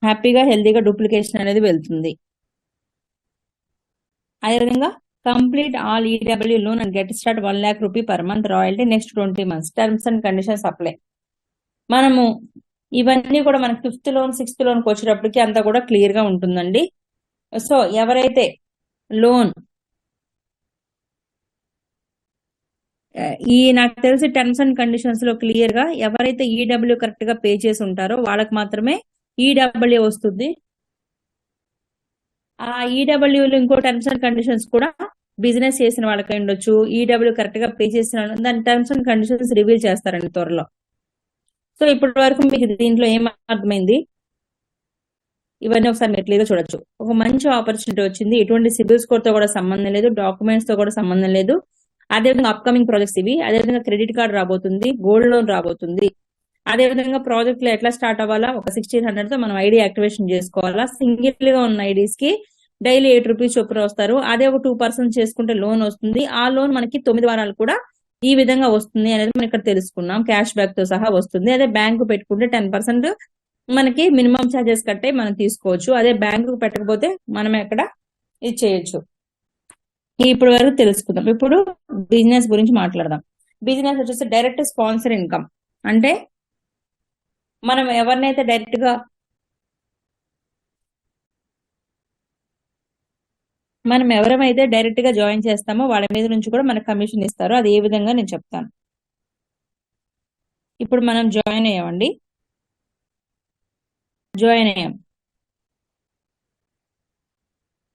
హ్యాపీగా హెల్దీగా డూప్లికేషన్ అనేది వెళ్తుంది. అదేవిధంగా complete all EW loan and get start 1 lakh rupee per month royalty next 20 months. Terms and conditions apply. మనము ఇవన్నీ కూడా మనకి 5th లోన్ 6th లోన్కి వచ్చేటప్పటికి అంతా కూడా క్లియర్ గా ఉంటుందండి. సో ఎవరైతే లోన్ నాకు తెలిసి టర్మ్స్ అండ్ కండిషన్స్ లో క్లియర్ గా ఎవరైతే ఈడబ్ల్యూ కరెక్ట్ గా పే చేసి ఉంటారో వాళ్ళకి మాత్రమే ఈడబ్ల్యూ వస్తుంది. ఆ ఈడబ్ల్యూలో ఇంకో టర్మ్స్ అండ్ కండిషన్స్ కూడా బిజినెస్ చేసిన వాళ్ళకి ఉండొచ్చు. ఈడబ్ల్యూ కరెక్ట్ గా పే చేసిన దాని టర్మ్స్ అండ్ కండిషన్స్ రివీల్ చేస్తారండి త్వరలో. సో ఇప్పటి వరకు మీకు దీంట్లో ఏం అర్థమైంది, ఇవన్నీ ఒకసారి మీరు క్లియర్ గా చూడొచ్చు. ఒక మంచి ఆపర్చునిటీ వచ్చింది. ఎటువంటి సిబిల్ స్కోర్ తో కూడా సంబంధం లేదు, డాక్యుమెంట్స్ తో కూడా సంబంధం లేదు. అదేవిధంగా అప్కమింగ్ ప్రాజెక్ట్స్ ఇవి. అదేవిధంగా క్రెడిట్ కార్డ్ రాబోతుంది, గోల్డ్ లోన్ రాబోతుంది. అదేవిధంగా ప్రాజెక్ట్ లో ఎట్లా స్టార్ట్ అవ్వాలా, ఒక 1,600 తో మనం ఐడి యాక్టివేషన్ చేసుకోవాలా. సింగిల్ గా ఉన్న ఐడీస్ కి డైలీ 8 రూపీస్ చొప్పున వస్తారు. అదే ఒక 2% చేసుకుంటే లోన్ వస్తుంది. ఆ లోన్ మనకి 9 వారాలు కూడా ఈ విధంగా వస్తుంది అనేది మనం ఇక్కడ తెలుసుకున్నాం. క్యాష్ బ్యాక్ తో సహా వస్తుంది. అదే బ్యాంకు పెట్టుకుంటే 10% మనకి మినిమం ఛార్జెస్ కట్టే మనం తీసుకోవచ్చు. అదే బ్యాంకు పెట్టకపోతే మనం ఎక్కడ ఇది చేయొచ్చు. ఇప్పుడు వరకు తెలుసుకుందాం. ఇప్పుడు బిజినెస్ గురించి మాట్లాడదాం. బిజినెస్ వచ్చేసి డైరెక్ట్ స్పాన్సర్ ఇన్కమ్. అంటే మనం ఎవరినైతే డైరెక్ట్ గా ఎవరైతే డైరెక్ట్ గా జాయిన్ చేస్తామో వాళ్ళ మీద నుంచి కూడా మనకు కమిషన్ ఇస్తారు. అది ఏ విధంగా నేను చెప్తాను. ఇప్పుడు మనం జాయిన్ అయ్యామండి. జాయిన్ అయ్యాం,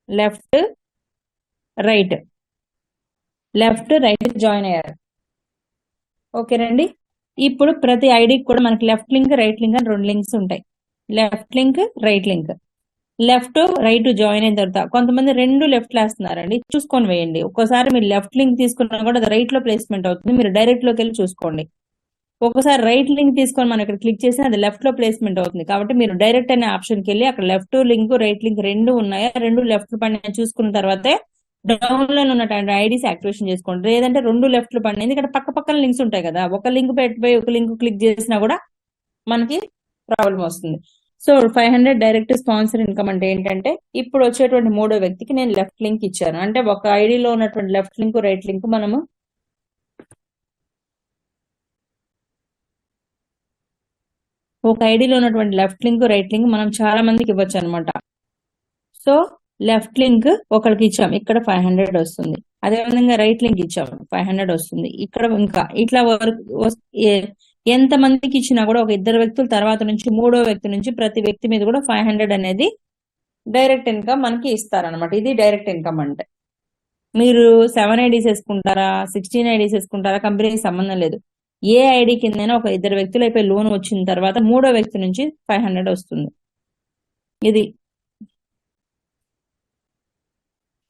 లెఫ్ట్ రైట్ జాయిన్ అయ్యారు. ఓకేనండి. ఇప్పుడు ప్రతి ఐడికి కూడా మనకి లెఫ్ట్ లింక్ రైట్ లింక్ అని 2 లింక్స్ ఉంటాయి. Left link right link. Left right join అయిన తర్వాత కొంతమంది 2 లెఫ్ట్ వేస్తున్నారండి, చూసుకొని వేయండి. ఒక్కోసారి మీరు లెఫ్ట్ లింక్ తీసుకున్నా కూడా అది రైట్ లో ప్లేస్మెంట్ అవుతుంది. మీరు డైరెక్ట్ లోకి వెళ్ళి చూసుకోండి. ఒక్కోసారి రైట్ లింక్ తీసుకొని మనం ఇక్కడ క్లిక్ చేసి అది లెఫ్ట్ లో ప్లేస్మెంట్ అవుతుంది. కాబట్టి మీరు డైరెక్ట్ అనే ఆప్షన్కి వెళ్ళి అక్కడ లెఫ్ట్ లింక్ రైట్ లింక్ 2 ఉన్నాయా, 2 లెఫ్ట్ పని చూసుకున్న తర్వాతే డౌన్ లో ఉన్నటువంటి ఐడీస్ యాక్టివేషన్ చేసుకోండి. లేదంటే 2 లెఫ్ట్ పని, ఎందుకంటే పక్క పక్కన లింక్స్ ఉంటాయి కదా, ఒక లింక్ పెట్టిపోయి ఒక లింక్ క్లిక్ చేసినా కూడా మనకి ప్రాబ్లం వస్తుంది. సో 500 డైరెక్ట్ స్పాన్సర్ ఇన్కమ్ అంటే ఏంటంటే ఇప్పుడు వచ్చేటువంటి 3వ వ్యక్తికి నేను లెఫ్ట్ లింక్ ఇచ్చాను. అంటే ఒక ఐడిలో ఉన్నటువంటి లెఫ్ట్ లింక్ రైట్ లింక్ మనము ఒక ఐడిలో ఉన్నటువంటి లెఫ్ట్ లింక్ రైట్ లింక్ మనం చాలా మందికి ఇవ్వచ్చు అనమాట. సో లెఫ్ట్ లింక్ ఒకరికి ఇచ్చాం, ఇక్కడ 500 వస్తుంది. అదేవిధంగా రైట్ లింక్ ఇచ్చాం, 500 వస్తుంది. ఇక్కడ ఇంకా ఇట్లా ఎంత మందికి ఇచ్చినా కూడా ఒక 2 వ్యక్తుల తర్వాత నుంచి 3వ వ్యక్తి నుంచి ప్రతి వ్యక్తి మీద కూడా 500 అనేది డైరెక్ట్ ఇన్కమ్ మనకి ఇస్తారనమాట. ఇది డైరెక్ట్ ఇన్కమ్ అంటే. మీరు 7 ఐడీస్ వేసుకుంటారా, 16 ఐడీస్ వేసుకుంటారా, కంపెనీకి సంబంధం లేదు. ఏ ఐడి కిందైనా ఒక ఇద్దరు వ్యక్తులు అయిపోయి లోన్ వచ్చిన తర్వాత మూడో వ్యక్తి నుంచి 500 వస్తుంది. ఇది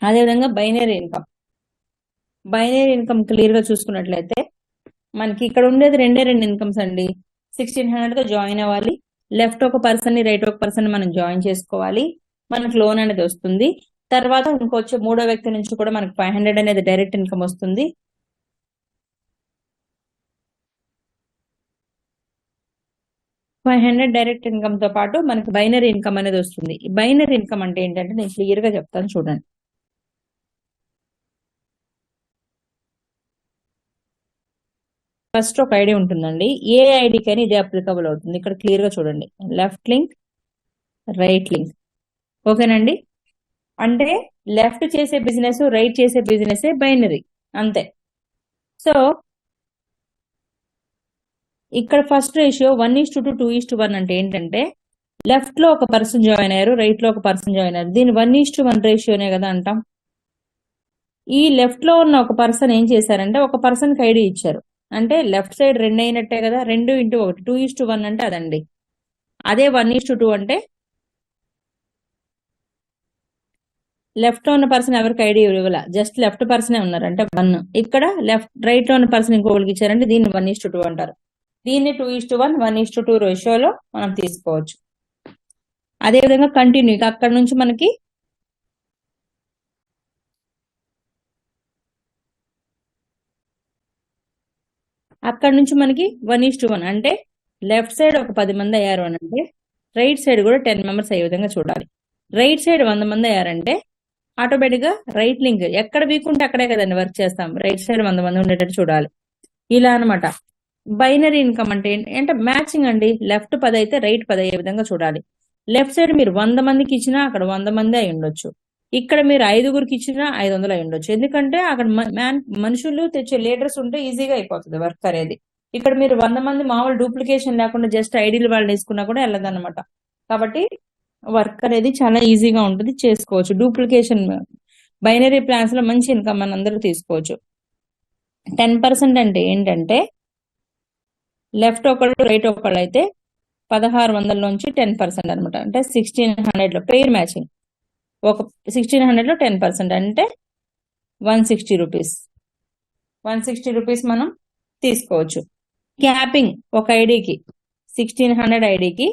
అదేవిధంగా binary income. Binary income clear గా చూసుకున్నట్లయితే మనకి ఇక్కడ ఉండేది రెండు ఇన్కమ్స్ అండి. 1600 తో జాయిన్ అవ్వాలి, లెఫ్ట్ ఒక పర్సన్ ని రైట్ ఒక పర్సన్ ని మనం జాయిన్ చేసుకోవాలి, మనకు లోన్ అనేది వస్తుంది. తర్వాత ఇంకొచ్చే మూడో వ్యక్తి నుంచి కూడా మనకి 500 అనేది డైరెక్ట్ ఇన్కమ్ వస్తుంది. $500 డైరెక్ట్ ఇన్కమ్ తో పాటు మనకి బైనరీ ఇన్కమ్ అనేది వస్తుంది. ఈ బైనరీ ఇన్కమ్ అంటే ఏంటంటే నేను క్లియర్ గా చెప్తాను చూడండి. ఫస్ట్ ఒక ఐడి ఉంటుందండి, ఏ ఐడికైనా ఇదే అప్లికబుల్ అవుతుంది. ఇక్కడ క్లియర్ గా చూడండి, లెఫ్ట్ లింక్, రైట్ లింక్. ఓకేనండి. అంటే లెఫ్ట్ చేసే బిజినెస్, రైట్ చేసే బిజినెస్ బైనరీ, అంతే. సో ఇక్కడ ఫస్ట్ రేషియో 1:2, 2:1 అంటే ఏంటంటే లెఫ్ట్ లో ఒక పర్సన్ జాయిన్ అయ్యారు, రైట్ లో ఒక పర్సన్ జాయిన్ అయ్యారు. దీన్ని 1:1 రేషియోనే కదా అంటాం. ఈ లెఫ్ట్ లో ఉన్న ఒక పర్సన్ ఏం చేశారంటే ఒక పర్సన్ కి ఐడి ఇచ్చారు, అంటే లెఫ్ట్ సైడ్ 2 అయినట్టే కదా, 2:1. 2:1 అంటే అదండి. అదే 1:2 అంటే లెఫ్ట్ లో ఉన్న పర్సన్ ఎవరికి ఐడి ఇవ్వాల, జస్ట్ లెఫ్ట్ పర్సనే ఉన్నారు అంటే 1. ఇక్కడ లెఫ్ట్ రైట్ లో ఉన్న పర్సన్ ఇంకొకరికి ఇచ్చారంటే దీన్ని 1:2 అంటారు. దీన్ని 2:1, 1:2 రేషియోలో మనం తీసుకోవచ్చు. అదే విధంగా కంటిన్యూ అక్కడ నుంచి మనకి అక్కడ నుంచి మనకి 1:1 అంటే లెఫ్ట్ సైడ్ ఒక 10 మంది అయ్యారు అని అంటే రైట్ సైడ్ కూడా 10 మెంబర్స్ అయ్యే విధంగా చూడాలి. రైట్ సైడ్ 100 మంది అయ్యారంటే ఆటోమేటిక్ గా రైట్ లింక్ ఎక్కడ వీకుంటే అక్కడే కదండి వర్క్ చేస్తాం. రైట్ సైడ్ 100 మంది ఉండేటట్టు చూడాలి. ఇలా అనమాట. బైనరీ ఇన్కమ్ అంటే అంటే మ్యాచింగ్ అండి. లెఫ్ట్ 10 అయితే రైట్ 10 అయ్యే విధంగా చూడాలి. లెఫ్ట్ సైడ్ మీరు 100 మందికి ఇచ్చినా అక్కడ 100 మంది అయి ఉండొచ్చు. ఇక్కడ మీరు 5గురికి ఇచ్చినా 500 అయి ఉండొచ్చు. ఎందుకంటే అక్కడ మనుషులు తెచ్చే లీడర్స్ ఉంటే ఈజీగా అయిపోతుంది వర్క్ అనేది. ఇక్కడ మీరు 100 మంది మామూలు డూప్లికేషన్ లేకుండా జస్ట్ ఐడీలు వాళ్ళు వేసుకున్నా కూడా వెళ్ళదన్నమాట. కాబట్టి వర్క్ అనేది చాలా ఈజీగా ఉంటుంది, చేసుకోవచ్చు. డూప్లికేషన్ బైనరీ ప్లాన్స్ లో మంచి ఇన్కమ్ మన అందరూ తీసుకోవచ్చు. 10% అంటే ఏంటంటే లెఫ్ట్ ఒకళ్ళు రైట్ ఒకళ్ళు అయితే 1600 నుంచి 10% అనమాట. అంటే 1600 లో పెయిర్ మ్యాచింగ్. ఒక 1600 లో 10% అంటే 160 రూపీస్. 160 రూపీస్ మనం తీసుకోవచ్చు. క్యాపింగ్ ఒక ఐడికి 1600 ఐడికి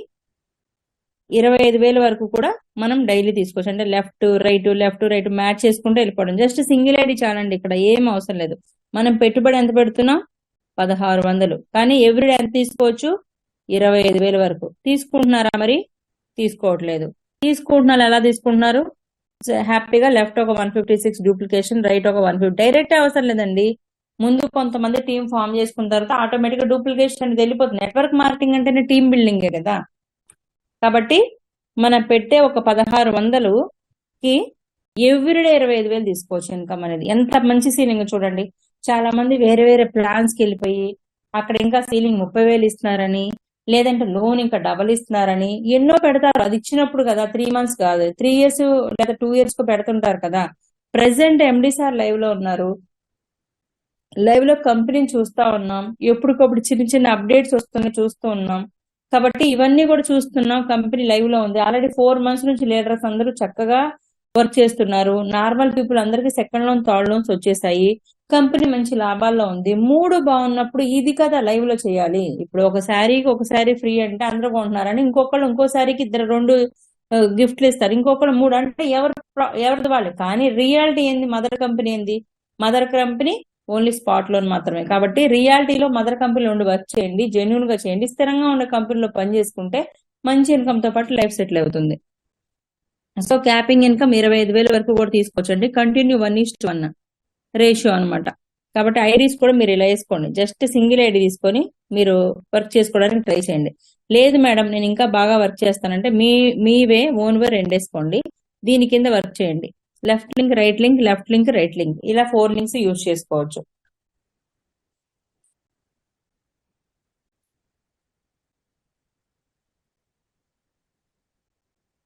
25,000 వరకు కూడా మనం డైలీ తీసుకోవచ్చు. అంటే లెఫ్ట్ రైట్ మ్యాచ్ చేసుకుంటూ వెళ్ళిపోవడం. జస్ట్ సింగిల్ ఐడి చాలండి, ఇక్కడ ఏం అవసరం లేదు. మనం పెట్టుబడి ఎంత పెడుతున్నాం, 1600, కానీ ఎవ్రీడే ఎంత తీసుకోవచ్చు, 25,000 వరకు. తీసుకుంటున్నారా మరి? తీసుకోవట్లేదు. తీసుకుంటున్నారు, ఎలా తీసుకుంటున్నారు? హ్యాపీగా లెఫ్ట్ ఒక 156 డూప్లికేషన్, రైట్ ఒక 150. డైరెక్ట్ అవసరం లేదండి. ముందు కొంతమంది టీం ఫామ్ చేసుకున్న తర్వాత ఆటోమేటిక్ గా డూప్లికేషన్ అనేది వెళ్ళిపోతుంది. నెట్వర్క్ మార్కెటింగ్ అంటేనే టీమ్ బిల్డింగే కదా. కాబట్టి మనం పెట్టే ఒక 1600కి ఎవ్రీడే 25,000 తీసుకోవచ్చు ఇన్కమ్ అనేది. ఎంత మంచి సీలింగ్ చూడండి. చాలా మంది వేరే వేరే ప్లాన్స్ కి వెళ్ళిపోయి అక్కడ ఇంకా సీలింగ్ 30,000 ఇస్తున్నారని, లేదంటే లోన్ ఇంకా డబల్ ఇస్తున్నారని ఎన్నో పెడతారు. అది ఇచ్చినప్పుడు కదా, 3 మంత్స్ కాదు, 3 ఇయర్స్ లేదా 2 ఇయర్స్ కు పెడుతుంటారు కదా. ప్రెసెంట్ ఎండి సార్ లైవ్ లో ఉన్నారు. లైవ్ లో కంపెనీని చూస్తా ఉన్నాం. ఎప్పటికప్పుడు చిన్న చిన్న అప్డేట్స్ వస్తున్నాయి, చూస్తూ ఉన్నాం. కాబట్టి ఇవన్నీ కూడా చూస్తున్నాం. కంపెనీ లైవ్ లో ఉంది. ఆల్రెడీ 4 మంత్స్ నుంచి లీడర్స్ అందరూ చక్కగా వర్క్ చేస్తున్నారు. నార్మల్ పీపుల్ అందరికి సెకండ్ లోన్, థర్డ్ లోన్స్ వచ్చేసాయి. కంపెనీ మంచి లాభాల్లో ఉంది. 3 బాగున్నప్పుడు ఇది కదా లైవ్ లో చేయాలి. ఇప్పుడు ఒక శారీకి ఒక శారీ ఫ్రీ అంటే అందరూ కొంటున్నారని ఇంకొకళ్ళు ఇంకో శారీకి 2 గిఫ్ట్లు ఇస్తారు, ఇంకొకళ్ళు 3 అంటే ఎవరిది వాళ్ళు. కానీ రియాలిటీ ఏంది, మదర్ కంపెనీ ఏంది, mother company only spot loan మాత్రమే. కాబట్టి రియాలిటీలో మదర్ కంపెనీలో ఉండి వర్క్ చేయండి, జెన్యున్ గా చేయండి. స్థిరంగా ఉండే కంపెనీలో పని చేసుకుంటే మంచి ఇన్కమ్ తో పాటు లైఫ్ సెటిల్ అవుతుంది. సో క్యాపింగ్ ఇన్కమ్ 25,000 వరకు కూడా తీసుకోవచ్చు అండి. కంటిన్యూ 1:1 రేషియో అనమాట. కాబట్టి ఐడీస్ కూడా మీరు ఇలా వేసుకోండి. జస్ట్ సింగిల్ ఐడి తీసుకొని మీరు వర్క్ చేసుకోవడానికి ట్రై చేయండి. లేదు మేడం నేను ఇంకా బాగా వర్క్ చేస్తానంటే మీవే ఓన్ వే 2 వేసుకోండి. దీని కింద వర్క్ చేయండి. Left link, right link, left link, right link, ఇలా 4 లింక్స్ యూజ్ చేసుకోవచ్చు.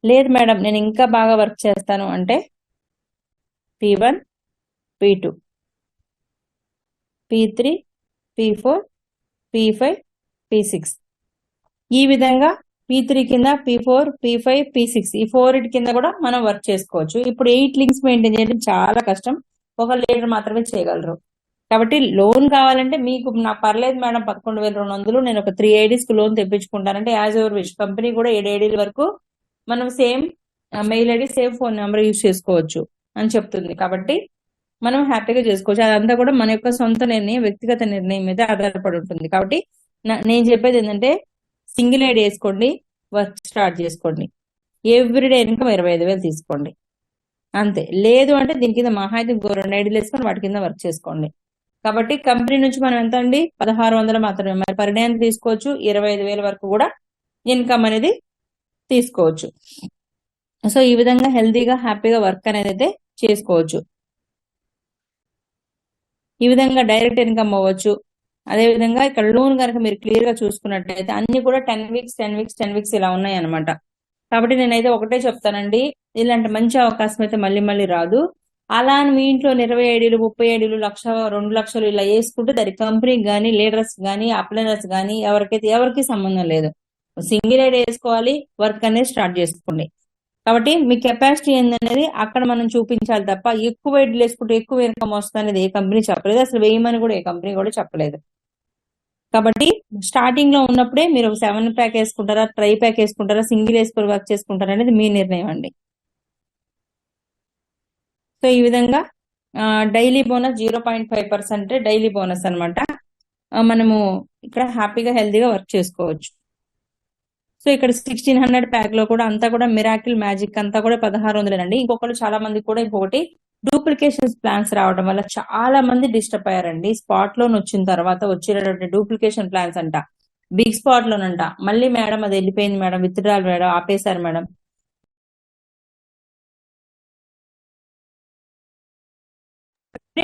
లేదు మేడం నేను ఇంకా బాగా వర్క్ చేస్తాను అంటే P1, P2, P3, P4, P5, P6 ఈ విధంగా P3 కింద P4, P5, P6 ఈ 4 కింద కూడా మనం వర్క్ చేసుకోవచ్చు. ఇప్పుడు 8 లింక్స్ మెయింటైన్ చేయడం చాలా కష్టం, ఒక లీడర్ మాత్రమే చేయగలరు. కాబట్టి లోన్ కావాలంటే మీకు నాకు పర్లేదు మేడం 11,200 నేను ఒక 3 ఐడీస్ కి లోన్ తెప్పించుకుంటానంటే యాజ్ యువర్ విష్. కంపెనీ కూడా 7 ఐడీల వరకు మనం same mail ID same phone number use చేసుకోవచ్చు అని చెప్తుంది. కాబట్టి మనం హ్యాపీగా చేసుకోవచ్చు. అదంతా కూడా మన యొక్క సొంత నిర్ణయం, వ్యక్తిగత నిర్ణయం మీద ఆధారపడి ఉంటుంది. కాబట్టి నేను చెప్పేది ఏంటంటే సింగిల్ ఐడి వేసుకోండి, వర్క్ స్టార్ట్ చేసుకోండి. ఎవ్రీడే ఇన్కమ్ 25,000 తీసుకోండి అంతే. లేదు అంటే దీని కింద మహా అయితే 2 ఐడీలు వేసుకొని వాటి కింద వర్క్ చేసుకోండి. కాబట్టి కంపెనీ నుంచి మనం ఎంత అండి 1,600 మాత్రమే, మరి పర్ డే ఎంత తీసుకోవచ్చు 25,000 వరకు కూడా ఇన్కమ్ అనేది తీసుకోవచ్చు. సో ఈ విధంగా హెల్తీగా హ్యాపీగా వర్క్ అనేది అయితే చేసుకోవచ్చు. ఈ విధంగా డైరెక్ట్ ఇన్కమ్ అవ్వచ్చు. అదే విధంగా ఇక్కడ లోన్ కనుక మీరు క్లియర్ గా చూసుకున్నట్లయితే అన్ని కూడా 10 వీక్స్ 10 వీక్స్ 10 వీక్స్ ఇలా ఉన్నాయి అనమాట. కాబట్టి నేనైతే ఒకటే చెప్తానండి, ఇలాంటి మంచి అవకాశం అయితే మళ్ళీ మళ్ళీ రాదు. అలా అని మీ ఇంట్లో 20 ఐడీలు 30 ఐడీలు 1,00,000 2,00,000 ఇలా వేసుకుంటే దాని కంపెనీకి కానీ లీడర్స్ కానీ అప్లైనర్స్ కానీ ఎవరికి సంబంధం లేదు. సింగిల్ ఐడి వేసుకోవాలి, వర్క్ అనేది స్టార్ట్ చేసుకోండి. కాబట్టి మీ కెపాసిటీ ఏందనేది అక్కడ మనం చూపించాలి తప్ప ఎక్కువ ఐడీలు వేసుకుంటే ఎక్కువ ఇన్కమ్ వస్తుంది అనేది ఏ కంపెనీ చెప్పలేదు, అసలు వేయమని కూడా ఏ కంపెనీ కూడా చెప్పలేదు. కాబట్టి స్టార్టింగ్ లో ఉన్నప్పుడే మీరు 7 ప్యాక్ వేసుకుంటారా, ట్రై ప్యాక్ వేసుకుంటారా, సింగిల్ వేసుకొని వర్క్ చేసుకుంటారా అనేది మీ నిర్ణయం అండి. సో ఈ విధంగా డైలీ బోనస్ 0.5% డైలీ బోనస్ అనమాట. మనము ఇక్కడ హ్యాపీగా హెల్తీగా వర్క్ చేసుకోవచ్చు. సో ఇక్కడ 1600 ప్యాక్ లో కూడా అంతా కూడా మిరాకిల్ మ్యాజిక్ అంతా కూడా 1,600 అండి. ఇంకొకటి చాలా మంది కూడా ఇంకొకటి డూప్లికేషన్ ప్లాన్స్ రావడం వల్ల చాలా మంది డిస్టర్బ్ అయ్యారండి. స్పాట్ లోన్ వచ్చిన తర్వాత వచ్చినటువంటి డూప్లికేషన్ ప్లాన్స్ అంట, బిగ్ స్పాట్ లోనంట, మళ్ళీ మేడం అది వెళ్ళిపోయింది మేడం, విత్డ్రాల్ మేడం ఆపేశారు మేడం.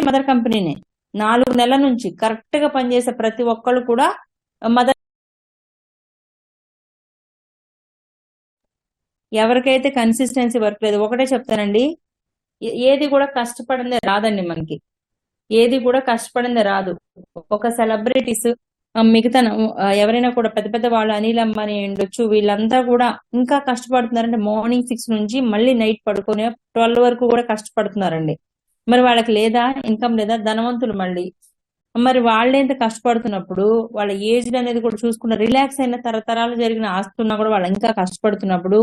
మదర్ కంపెనీనే 4 నెలల నుంచి కరెక్ట్ గా పనిచేసే ప్రతి ఒక్కళ్ళు కూడా మదర్. ఎవరికైతే కన్సిస్టెన్సీ వర్క్ లేదు, ఒకటే చెప్తానండి, ఏది కూడా కష్టపడిందే రాదండి మనకి, ఏది కూడా కష్టపడిందే రాదు. ఒక సెలబ్రిటీస్ మిగతా ఎవరైనా కూడా పెద్ద పెద్ద వాళ్ళు అనిల్ అంబానీ ఉండొచ్చు, వీళ్ళంతా కూడా ఇంకా కష్టపడుతున్నారంటే మార్నింగ్ 6 నుంచి మళ్ళీ నైట్ పడుకొని 12 వరకు కూడా కష్టపడుతున్నారండి. మరి వాళ్ళకి లేదా ఇన్కమ్ లేదా, ధనవంతులు మళ్ళీ. మరి వాళ్ళేంత కష్టపడుతున్నప్పుడు వాళ్ళ ఏజ్ అనేది కూడా చూసుకున్న రిలాక్స్ అయిన తరతరాలు జరిగిన ఆస్తున్నా కూడా వాళ్ళు ఇంకా కష్టపడుతున్నప్పుడు